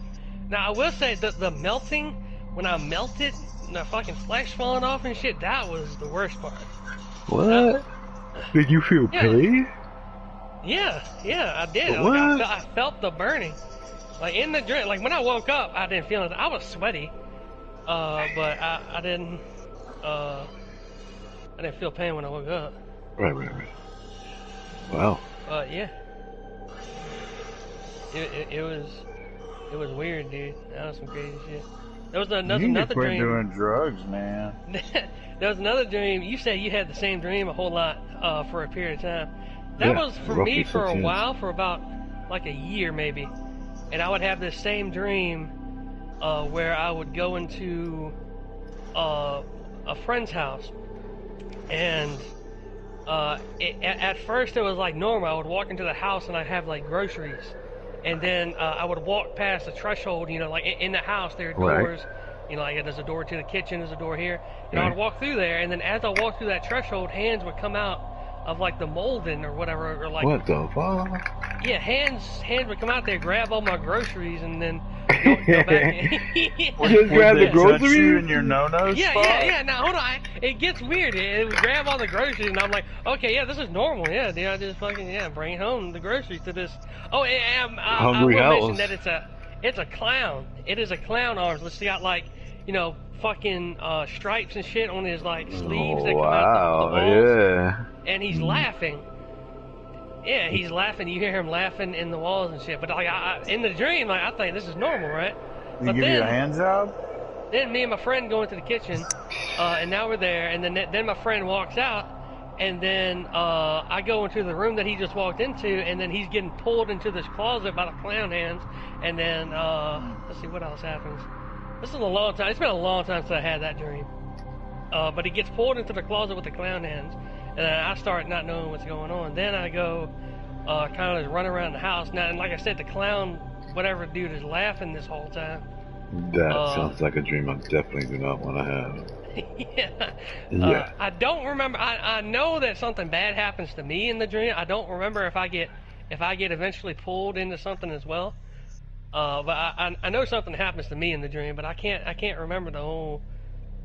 Now I will say that the melting, when I melted, the fucking flesh falling off and shit, that was the worst part. What? Did you feel pain? Yeah, I did. What? Like, I felt the burning. Like in the dream, like when I woke up, I didn't feel it. I was sweaty, but I didn't feel pain when I woke up. Right. Wow. Yeah. It was weird, dude. That was some crazy shit. There was another you need to quit dream. doing drugs, man. There was another dream. You said you had the same dream a whole lot for a period of time. That was for me for a while, for about like a year maybe. And I would have this same dream where I would go into a friend's house, and at first it was like normal. I would walk into the house and I'd have like groceries, and then I would walk past the threshold. You know, like in the house, there are Right. doors. You know, like there's a door to the kitchen, there's a door here, and I Right. would walk through there, and then as I walked through that threshold, hands would come out of like the molding or whatever, or like What the fuck? yeah, hands would come out there, grab all my groceries, and then go back. Just grab the Would they touch groceries? you in your no-no Yeah, spot? yeah. Now hold on, it gets weird. It would grab all the groceries, and I'm like, okay, yeah, this is normal. Yeah, I just fucking bring home the groceries to this. Oh, and I Hungry will house. mention that it's a clown. It is a clown arms. Let's see, got like fucking stripes and shit on his like sleeves that come out the walls, yeah. and he's laughing. Yeah, he's laughing. You hear him laughing in the walls and shit. But like, in the dream, like I think this is normal, right? They But give you a then, hand job? then me and my friend go into the kitchen, and now we're there. And then my friend walks out, and then I go into the room that he just walked into, and then he's getting pulled into this closet by the clown hands. And then let's see what else happens. This is a long time. It's been a long time since I had that dream. But he gets pulled into the closet with the clown hands, and I start not knowing what's going on. Then I go kind of just run around the house. Now, and like I said, the clown, whatever dude, is laughing this whole time. That sounds like a dream I definitely do not want to have. Yeah. Yeah. I don't remember. I know that something bad happens to me in the dream. I don't remember if I get eventually pulled into something as well. But I know something happens to me in the dream, but I can't remember the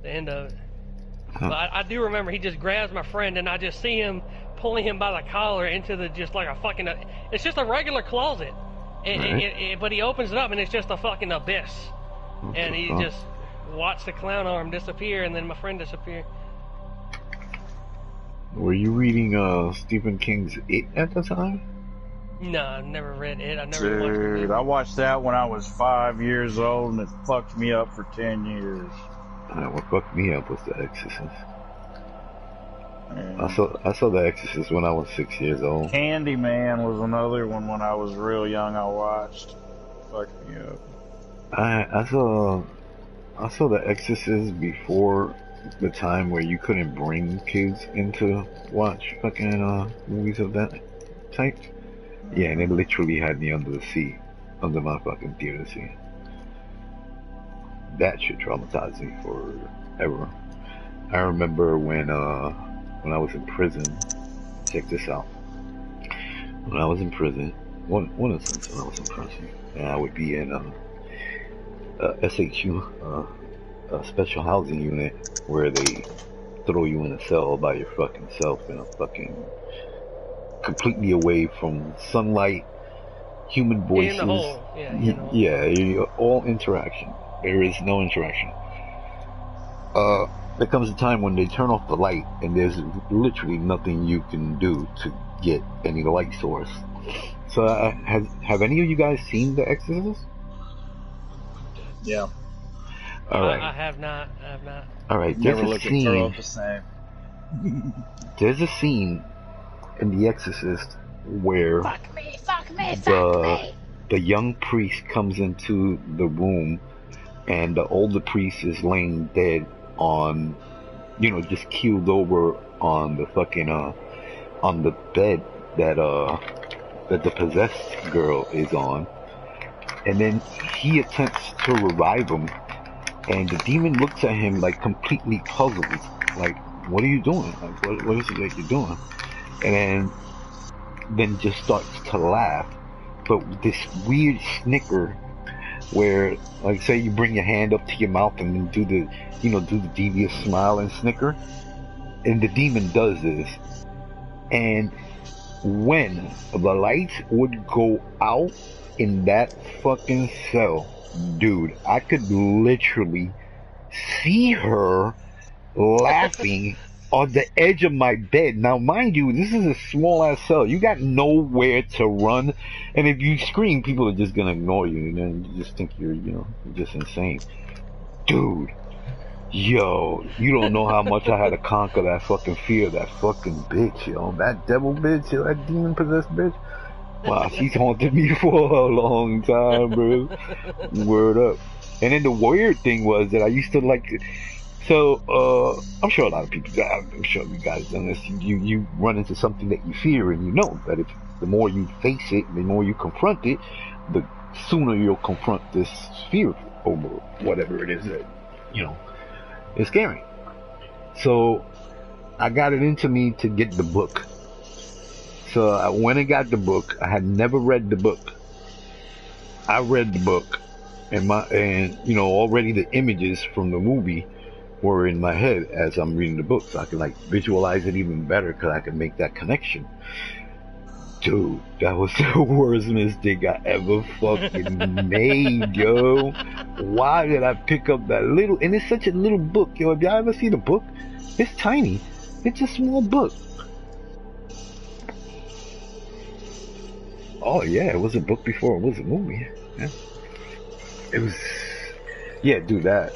end of it. Huh. But I do remember he just grabs my friend, and I just see him pulling him by the collar into just like a fucking. It's just a regular closet, but he opens it up, and it's just a fucking abyss, and he just watched the clown arm disappear, and then my friend disappear. Were you reading Stephen King's It at the time? No, I've never read it. I've never watched it. Dude, I watched that when I was 5 years old, and it fucked me up for 10 years. What fucked me up was The Exorcist. And I saw The Exorcist when I was 6 years old. Candyman was another one when I was real young I watched. Fucked me up. I saw The Exorcist before the time where you couldn't bring kids in to watch fucking movies of that type. Yeah, and it literally had me under the seat, under my fucking theater seat. That shit traumatized me forever. I remember when I was in prison. Check this out. When I was in prison, one instance when I was in prison, and I would be in SHU, a special housing unit, where they throw you in a cell by your fucking self in a fucking completely away from sunlight, human voices. In the hole. Yeah, all interaction. There is no interaction. There comes a time when they turn off the light, and there's literally nothing you can do to get any light source. So, have any of you guys seen The Exorcist? Yeah. All right. I have not. All right. Never look at Turtle the same. There's a scene in The Exorcist where Fuck me. the young priest comes into the room, and the older priest is laying dead on, just keeled over on the fucking on the bed that the possessed girl is on, and then he attempts to revive him, and the demon looks at him like completely puzzled, like, what are you doing? Like, what is it that you're doing? And then just starts to laugh, but with this weird snicker, where, like, say you bring your hand up to your mouth and then do the devious smile and snicker, and the demon does this, and when the lights would go out in that fucking cell, dude, I could literally see her laughing on the edge of my bed. Now, mind you, this is a small ass cell. You got nowhere to run, and if you scream, people are just gonna ignore you, and then you just think you're just insane, dude. Yo, you don't know how much I had to conquer that fucking fear of that fucking bitch, yo. That devil bitch, yo, that demon possessed bitch. Wow, she's haunted me for a long time, bro. Word up. And then the weird thing was that I used to like to, so, I'm sure a lot of people, I'm sure you guys done this, you run into something that you fear, and you know that if the more you face it, the more you confront it, the sooner you'll confront this fear over whatever it is that, you know, is scary. So I got it into me to get the book. So I went and got the book. I had never read the book. I read the book, and you know, already the images from the movie were in my head as I'm reading the book, so I could like visualize it even better because I could make that connection. Dude, that was the worst mistake I ever fucking made, yo. Why did I pick up that little, and it's such a little book, yo. If y'all ever see the book, it's tiny. It's a small book. Oh yeah, it was a book before it was a movie. Yeah. It was, yeah, dude, that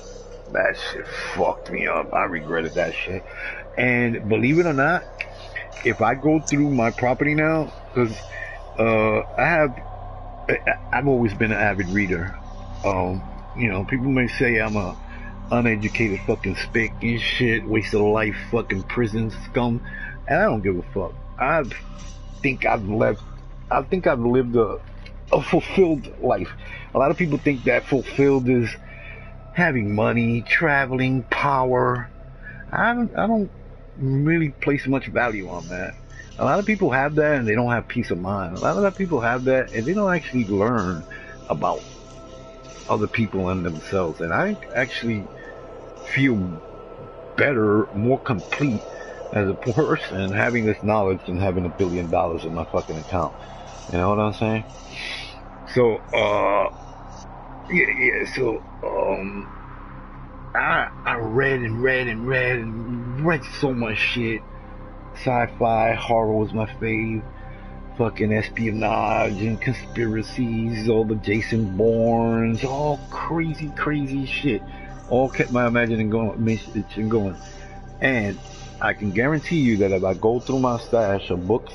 shit fucked me up. I regretted that shit. And believe it or not, if I go through my property now, because I've always been an avid reader. You know, people may say I'm a uneducated fucking spick and shit, waste of life, fucking prison scum, and I don't give a fuck. I think I've lived a fulfilled life. A lot of people think that fulfilled is having money, traveling, power. I don't really place much value on that. A lot of people have that and they don't have peace of mind. A lot of people have that and they don't actually learn about other people and themselves. And I actually feel better, more complete as a person having this knowledge than having $1 billion in my fucking account. You know what I'm saying? So, so, I read so much shit. Sci-fi, horror was my fave. Fucking espionage and conspiracies, all the Jason Bournes, all crazy shit. All kept my imagination going. And I can guarantee you that if I go through my stash of books,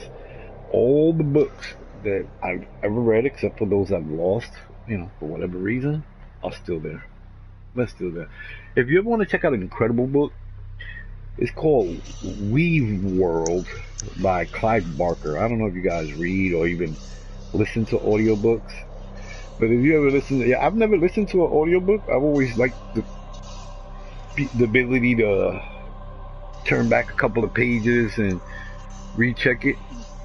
all the books that I've ever read, except for those I've lost, you know, for whatever reason, are still there. They're still there. If you ever want to check out an incredible book, it's called Weave World by Clive Barker. I don't know if you guys read or even listen to audiobooks, but if you ever listen to, I've never listened to an audiobook. I've always liked the ability to turn back a couple of pages and recheck it,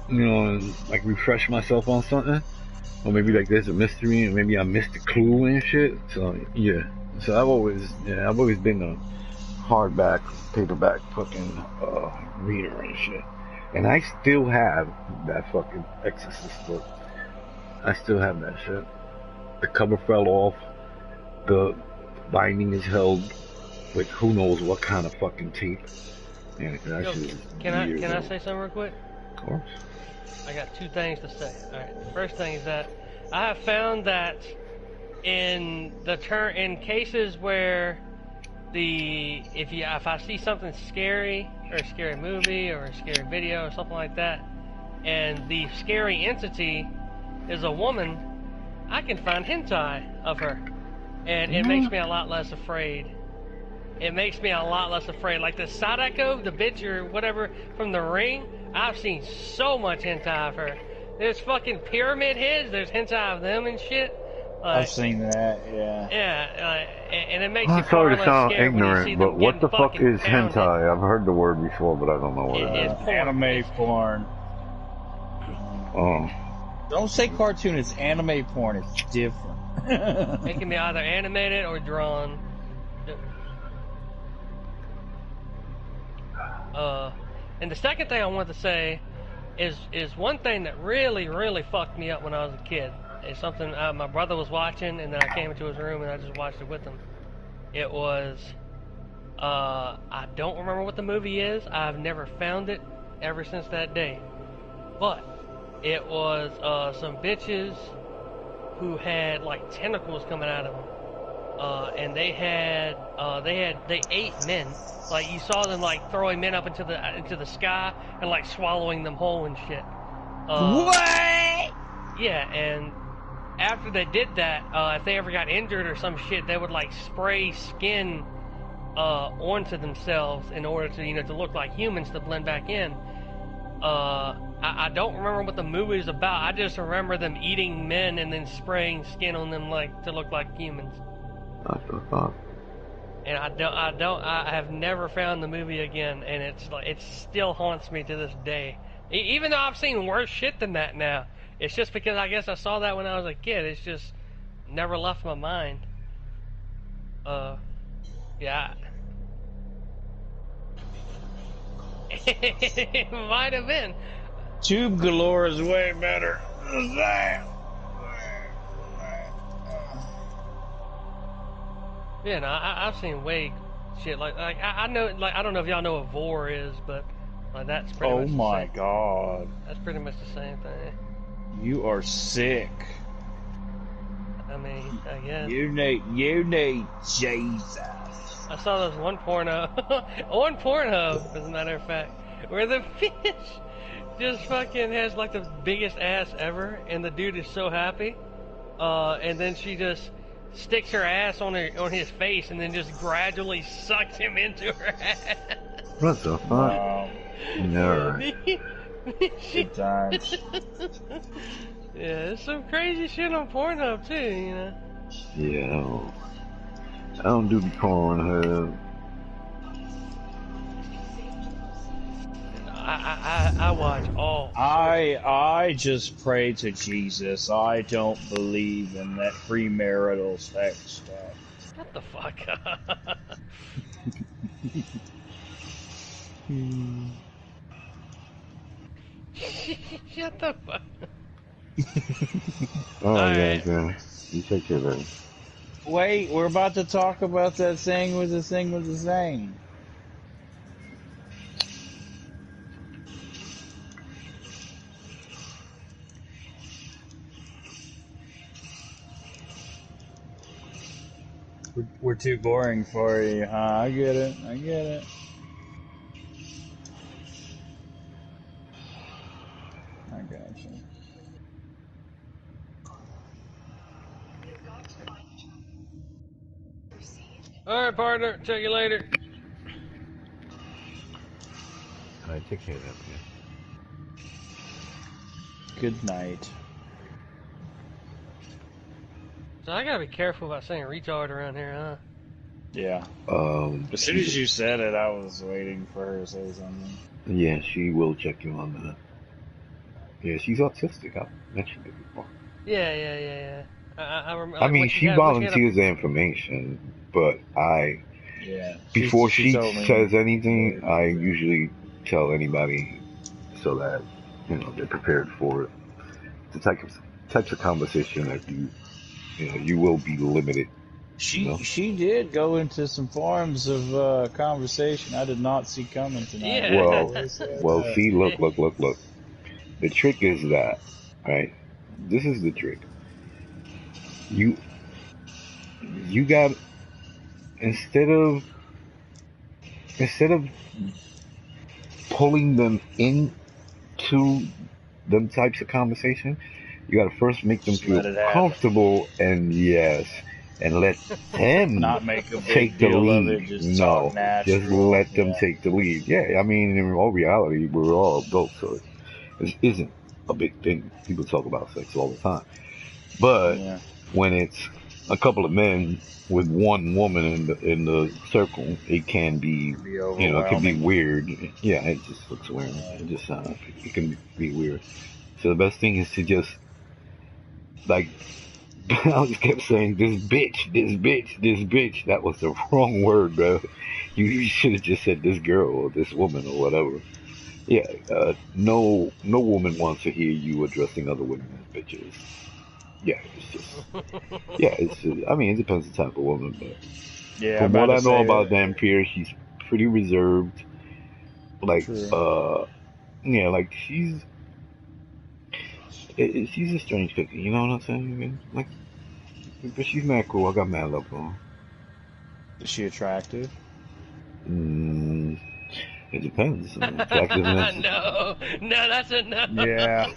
you know, and like refresh myself on something, or maybe like there's a mystery and maybe I missed a clue and shit. So yeah, so I've always been a hardback, paperback fucking reader and shit. And I still have that fucking Exorcist book. I still have that shit. The cover fell off. The binding is held with who knows what kind of fucking tape. And that Yo, shit is can I old. say something real quick? Of course. I got two things to say. All right. The first thing is that I have found that in cases where if I see something scary, or a scary movie, or a scary video, or something like that, and the scary entity is a woman, I can find hentai of her, and it makes me a lot less afraid. It makes me a lot less afraid. Like the Sadako, the bitch or whatever from The Ring, I've seen so much hentai of her. There's fucking pyramid heads, there's hentai of them and shit. I've seen that, yeah. Yeah, and it makes I'm you far sorry to less sound scared when you see ignorant, them but what getting the fuck fucking is pounded. hentai? I've heard the word before, but I don't know what it is. It's porn. Anime porn. Oh. Don't say cartoon, it's anime porn. It's different. It can be either animated or drawn. And the second thing I want to say is one thing that really fucked me up when I was a kid. It's something my brother was watching, and then I came into his room and I just watched it with him. It was I don't remember what the movie is. I've never found it ever since that day. But it was some bitches who had like tentacles coming out of them, and they ate men. Like you saw them like throwing men up into the sky and like swallowing them whole and shit. What? Yeah, and after they did that, if they ever got injured or some shit, they would like spray skin onto themselves in order to to look like humans to blend back in. I don't remember what the movie is about. I just remember them eating men and then spraying skin on them like to look like humans. That's the thought. And I have never found the movie again, and it's like it still haunts me to this day. Even though I've seen worse shit than that now, it's just because I guess I saw that when I was a kid. It's just never left my mind. Yeah. It might have been. Tube Galore is way better. Yeah, no, I've seen way shit like I know, like I don't know if y'all know what Vor is, but like that's pretty much Oh the my same. god. That's pretty much the same thing. You are sick. I mean, I guess. You need Jesus. I saw this one porno on Pornhub, as a matter of fact, where the fish just fucking has like the biggest ass ever, and the dude is so happy. And then she just sticks her ass on his face, and then just gradually sucks him into her ass. What the fuck? Wow. No. Good times. Yeah, there's some crazy shit on Pornhub too, you know. Yeah. I don't do the Pornhub. I watch all. I just pray to Jesus. I don't believe in that premarital sex stuff. Shut the fuck up. Shut the fuck up. Oh, yeah, Alright. yeah. You take care, baby. Wait, we're about to talk about that thing with the thing with the thing. We're too boring for you, huh? I get it. I get it. I got you. Alright, partner. Check you later. Alright, take care of that, man. Good night. So I gotta be careful about saying retard around here, huh? Yeah. As soon as you said it, I was waiting for her to say something. Yeah, she will check you on that. Yeah, she's autistic. I've mentioned it before. Yeah. I remember. I mean, she volunteers the information, but Yeah. before she told me. says anything, I usually tell anybody so that, you know, they're prepared for it. The types of conversation that you will be limited. She did go into some forms of conversation I did not see coming tonight. Yeah. Well, see, look. The trick is that, right? This is the trick. You got, instead of pulling them into them types of conversation, you got to first make them feel comfortable, and let them Not make a big take the deal of lead. it, just No, talk natural. just let them take the lead. Yeah, I mean, in all reality, we're all adults, so it isn't a big thing. People talk about sex all the time. But when it's a couple of men with one woman in the circle, it can be, it can be weird. Yeah, it just looks weird. It just it can be weird. So the best thing is to just, like, I just kept saying, this bitch. That was the wrong word, bro. You should have just said this girl or this woman or whatever. Yeah, no woman wants to hear you addressing other women as bitches. Yeah, it's just, I mean, it depends on the type of woman, but from what I know about Dampier, she's pretty reserved. Like, like she's a strange cookie, you know what I'm saying? Like, but she's mad cool. I got mad love for her. Is she attractive? It depends. Attractiveness. No, that's a no. Yeah,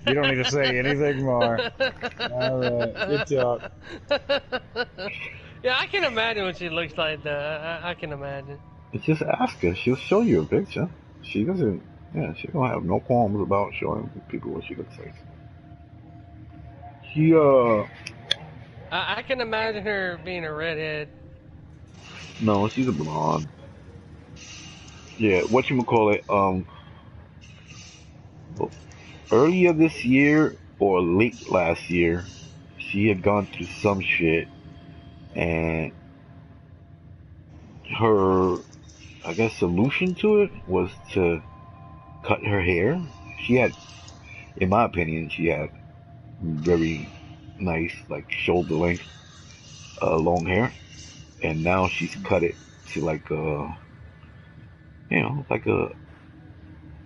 you don't need to say anything more. All right, good talk. Yeah, I can imagine what she looks like. I can imagine. Just ask her. She'll show you a picture. She doesn't. Yeah, she don't have no qualms about showing people what she looks like. She I can imagine her being a redhead. no, she's a blonde. Yeah, what you call it? Earlier this year or late last year, she had gone through some shit, and her, I guess, solution to it was to cut her hair. She had, in my opinion, she had very nice, like shoulder length, long hair, and now she's cut it to like like a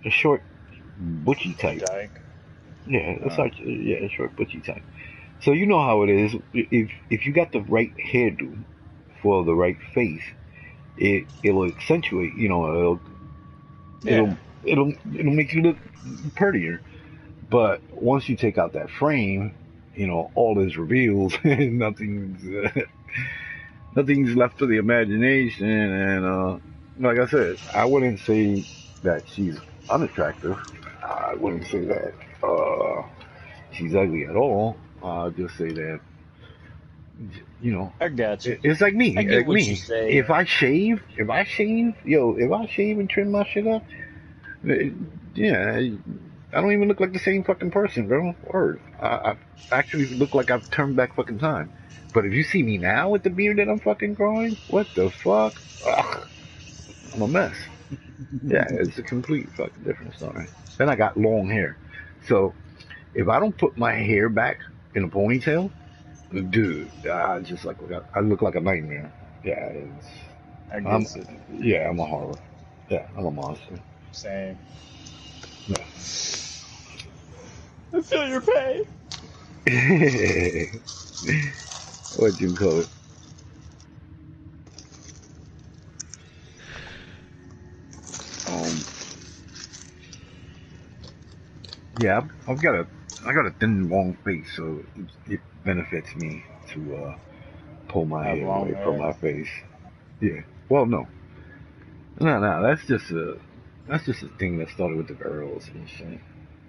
short butchy A type. dyke. Yeah, it's like yeah, a short butchy type. So you know how it is. If you got the right hairdo for the right face, it'll accentuate. Yeah. It'll make you look prettier. But once you take out that frame, all is revealed. Nothing's left to the imagination. And like I said, I wouldn't say that she's unattractive. I wouldn't say that she's ugly at all. I'll just say that you know, I got you. it's like I me, get like what you me. say. If I shave and trim my shit up, yeah, I don't even look like the same fucking person, bro. Word. I actually look like I've turned back fucking time. But if you see me now with the beard that I'm fucking growing, what the fuck? Ugh, I'm a mess. Yeah, it's a complete fucking different story. Then I got long hair. So if I don't put my hair back in a ponytail, dude, I just I look like a nightmare. Yeah, I I'm guess it. yeah, I'm a horror. Yeah, I'm a monster. Same. I feel your pain. Yeah. What you call it? Um, yeah, I got a thin, long face, so it benefits me to pull my Have hair long away from hair. my face. Yeah. Well, no, no, that's just a thing that started with the girls and shit.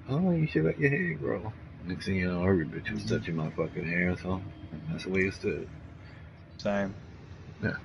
Oh, you should let your hair grow. Next thing you know, every bitch was touching my fucking hair, so that's the way it stood. Same. Yeah.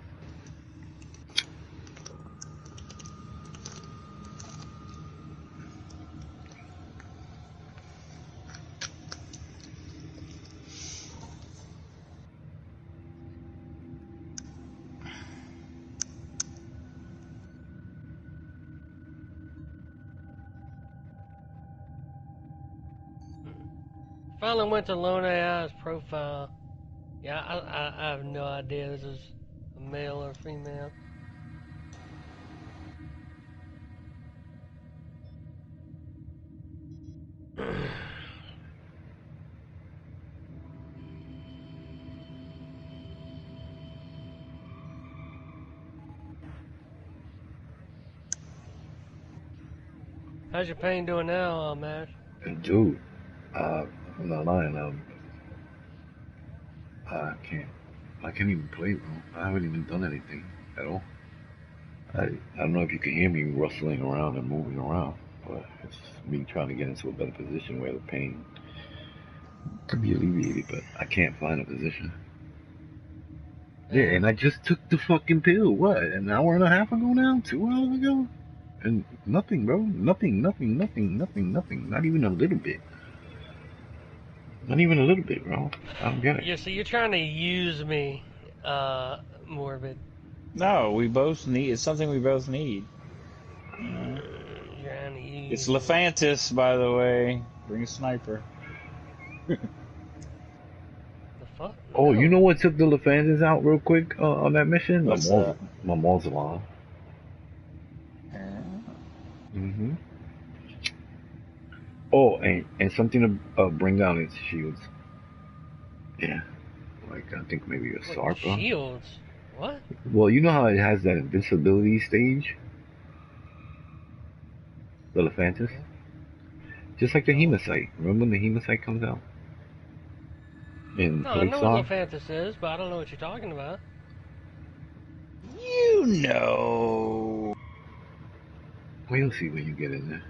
Finally went to Lone AI's profile. Yeah, I have no idea this is a male or female. How's your pain doing now, Mash? And dude, I'm not lying. I can't. I can't even play, bro. I haven't even done anything at all. I don't know if you can hear me rustling around and moving around, but it's me trying to get into a better position where the pain could be alleviated, but I can't find a position. Yeah, and I just took the fucking pill. What? An hour and a half ago now? 2 hours ago? And nothing, bro. Nothing, nothing, nothing, nothing, nothing. Not even a little bit. Not even a little bit, bro. I don't get it. Yeah, so you're trying to use me, Morbid. No, we both need. It's something we both need. You know. You're trying to It's use me. Lefantis, by the way. Bring a sniper. The fuck? Oh, you No. know what took the Lefantis out real quick on that mission? What's that? My Mausoleum. Uh, Mm-hmm. Oh, and something to bring down its shields. Yeah, like I think maybe a Wait, Sarpa. shields? What? Well, you know how it has that invincibility stage, the Lefantis? Yeah. Just like the No. Hematite. Remember when the Hematite comes out in No, I know what Playstar? Lephantis is, but I don't know what you're talking about. you know. We'll see when you get in there.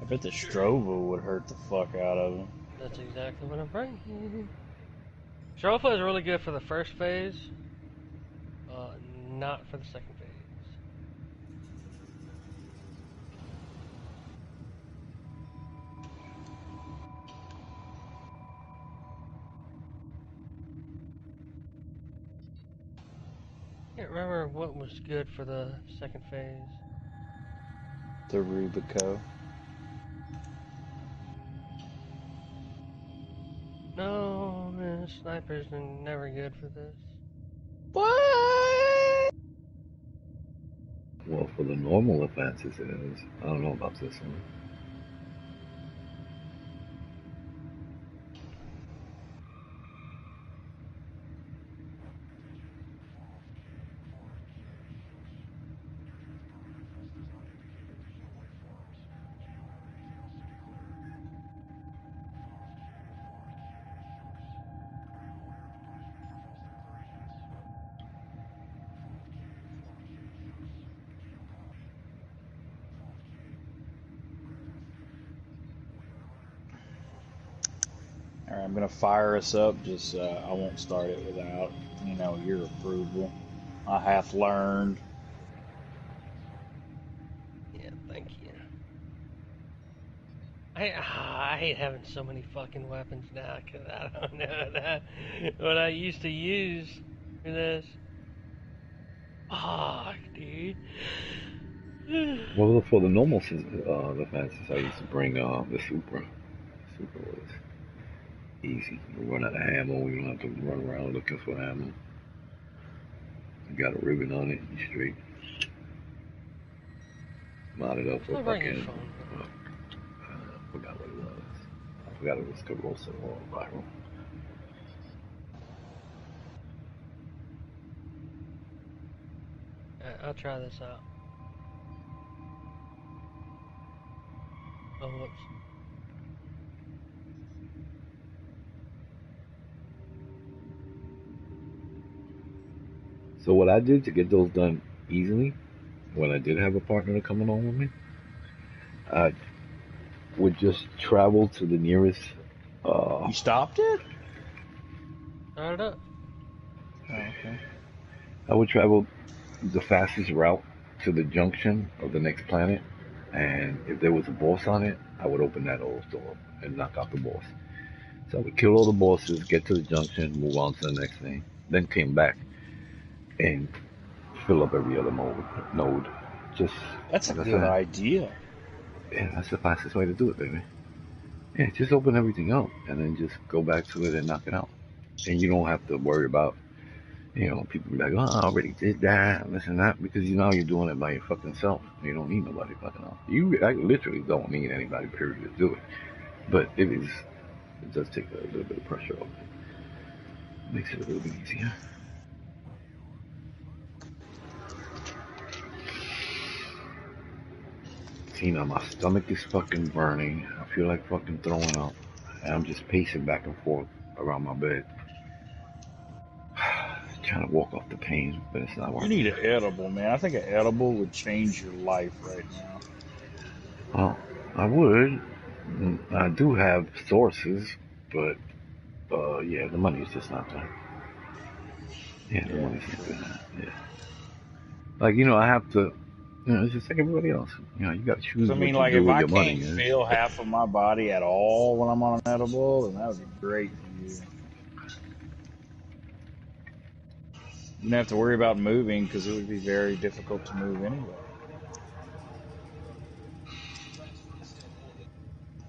bet the Strova would hurt the fuck out of him. That's exactly what I'm bringing. Strofa is really good for the first phase, not for the second phase. I can't remember what was good for the second phase. The Rubico. No, snipers are never good for this. What? Well, for the normal offenses, it is. I don't know about this one. Alright, I'm gonna fire us up. Just I won't start it without, your approval. I have learned. Yeah, thank you. I hate having so many fucking weapons now because I don't know what I used to use for this. Fuck, dude. Well, for the normal offenses, I used to bring the Supra. Supra was easy. You run out of ammo, you don't have to run around looking for ammo. You got a ribbon on it, you straight. Mount it up for fucking. I forgot what it was. I forgot it was corrosive or viral. I'll try this out. Oh, whoops. So what I did to get those done easily, when I did have a partner to come along with me, I would just travel to the nearest. You stopped it? Start it up. Oh, okay. I would travel the fastest route to the junction of the next planet, and if there was a boss on it, I would open that old door and knock out the boss. So I would kill all the bosses, get to the junction, move on to the next thing, then came back and fill up every other node. Just That's a like I good said, idea. yeah, that's the fastest way to do it, baby. Yeah, just open everything up and then just go back to it and knock it out. And you don't have to worry about, people be like, oh, I already did that, and this and that, because you're doing it by your fucking self. You don't need nobody fucking else. I literally don't need anybody, period, to do it. But it does take a little bit of pressure off it. Makes it a little bit easier. See, now my stomach is fucking burning. I feel like fucking throwing up. And I'm just pacing back and forth around my bed. Trying to walk off the pain, but it's not You working. need an edible, man. I think an edible would change your life right now. Well, I would. I do have sources, but yeah, the money is just not there. Yeah, the money's not there. Yeah. Like, I have to, it's just like everybody else. You got to Because, choose I mean, what you like, do if with I your money. can't feel half of my body at all when I'm on an edible, then that would be great for you. You don't have to worry about moving because it would be very difficult to move anyway.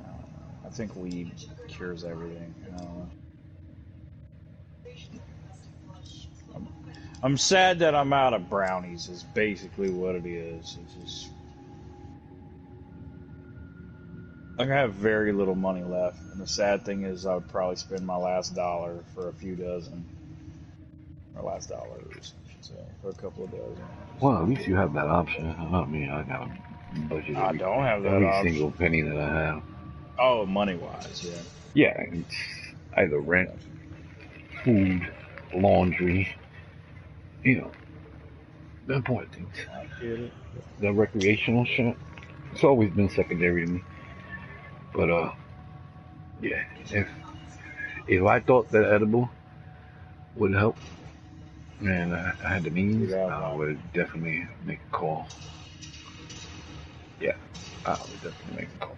I don't know. I think weed cures everything. I don't know. I'm, I'm sad that I'm out of brownies. Is basically what it is. It's just like I have very little money left, and the sad thing is I would probably spend my last dollar for a few dozen, or last dollars, I should say, for a couple of dozen. Just Well, at fuck least it. you have that option. I mean, I got to budget I don't have that every single option. penny that I have. Oh, money wise, yeah. Yeah, it's either I rent, got you. food, laundry, you know, the important things. I get it. The recreational shit, it's always been secondary to me. But yeah, if I thought that edible would help, and I had the You'd means, have I one. would definitely make a call. Yeah, I would definitely make a call.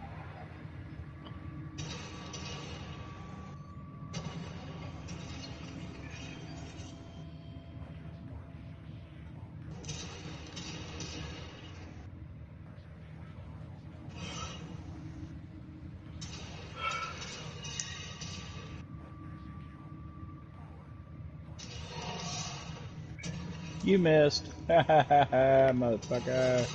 You missed. Motherfucker.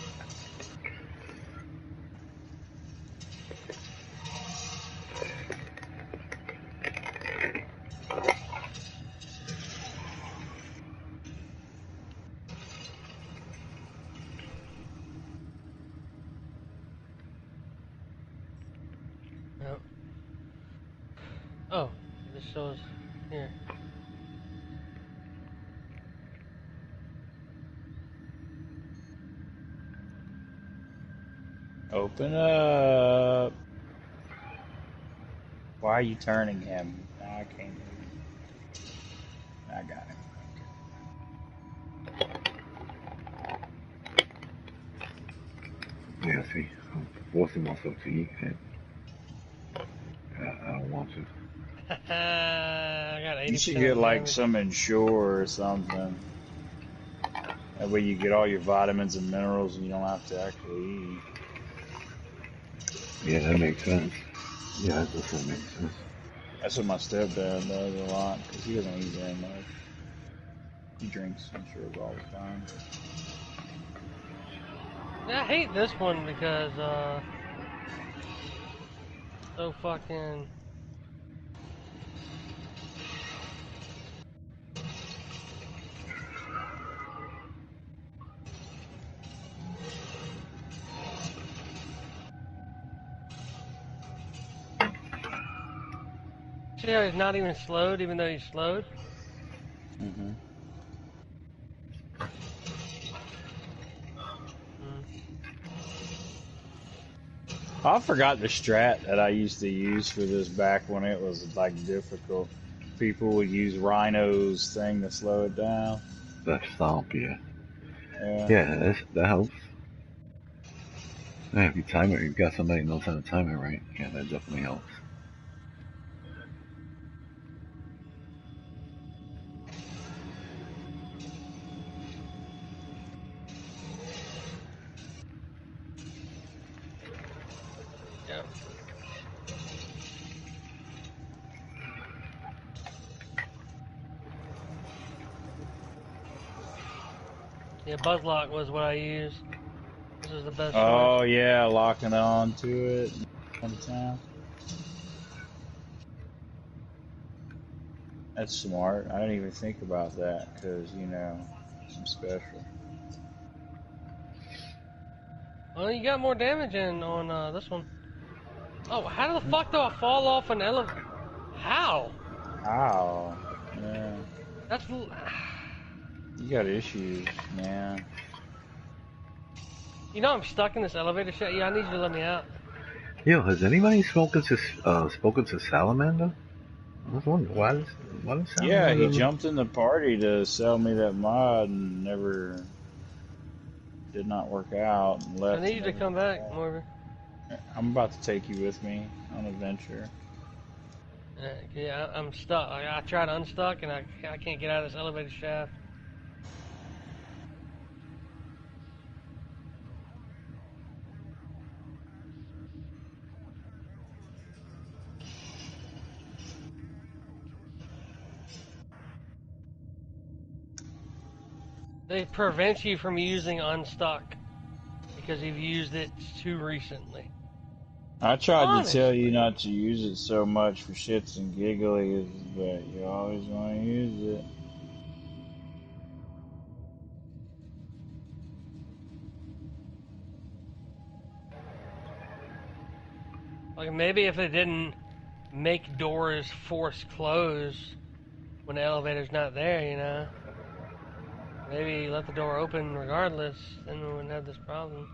Yep. Oh, this shows here. Open up. Why are you turning him? I can't move him. I got him. Yeah, see, I'm forcing myself to eat, and I don't want to. I got You should 80% get of the like damage. some Ensure or something. That way you get all your vitamins and minerals and you don't have to actually eat. Yeah, that makes sense. Yeah, that doesn't make sense. That's what my stepdad does a lot because he doesn't eat very much. He drinks Ensures all the time. Yeah, I hate this one because, so fucking... See how he's not even slowed, even though he's slowed? hmm Mm. I forgot the strat that I used to use for this back when it was like difficult. People would use Rhino's thing to slow it down. That stomp, yeah. Yeah. Yeah, that helps. Yeah, if you time it, you've got somebody who knows how to time it right. Yeah, that definitely helps. Yeah. Yeah, Buzzlock was what I used. This is the best choice. Oh yeah, locking on to it all the time. That's smart. I didn't even think about that because you know I'm special. Well, you got more damage in on this one. Oh, how the fuck do I fall off an elevator? How? Ow. Yeah. That's... You got issues, man. You know I'm stuck in this elevator shit? Yeah, I need you to let me out. Yo, has anybody spoken to Salamander? I was wondering why does Yeah, he Salamander? jumped in the party to sell me that mod and never did not work out and I left need and you to never come came back, back. Morgan. I'm about to take you with me on an adventure. Yeah, I'm stuck. I tried to unstuck and I can't get out of this elevator shaft. They prevent you from using unstuck because you've used it too recently. I tried to tell you Honestly. not to use it so much for shits and gigglies, but you always want to use it. Like maybe if it didn't make doors force close when the elevator's not there, you know. Maybe let the door open regardless, then we wouldn't have this problem.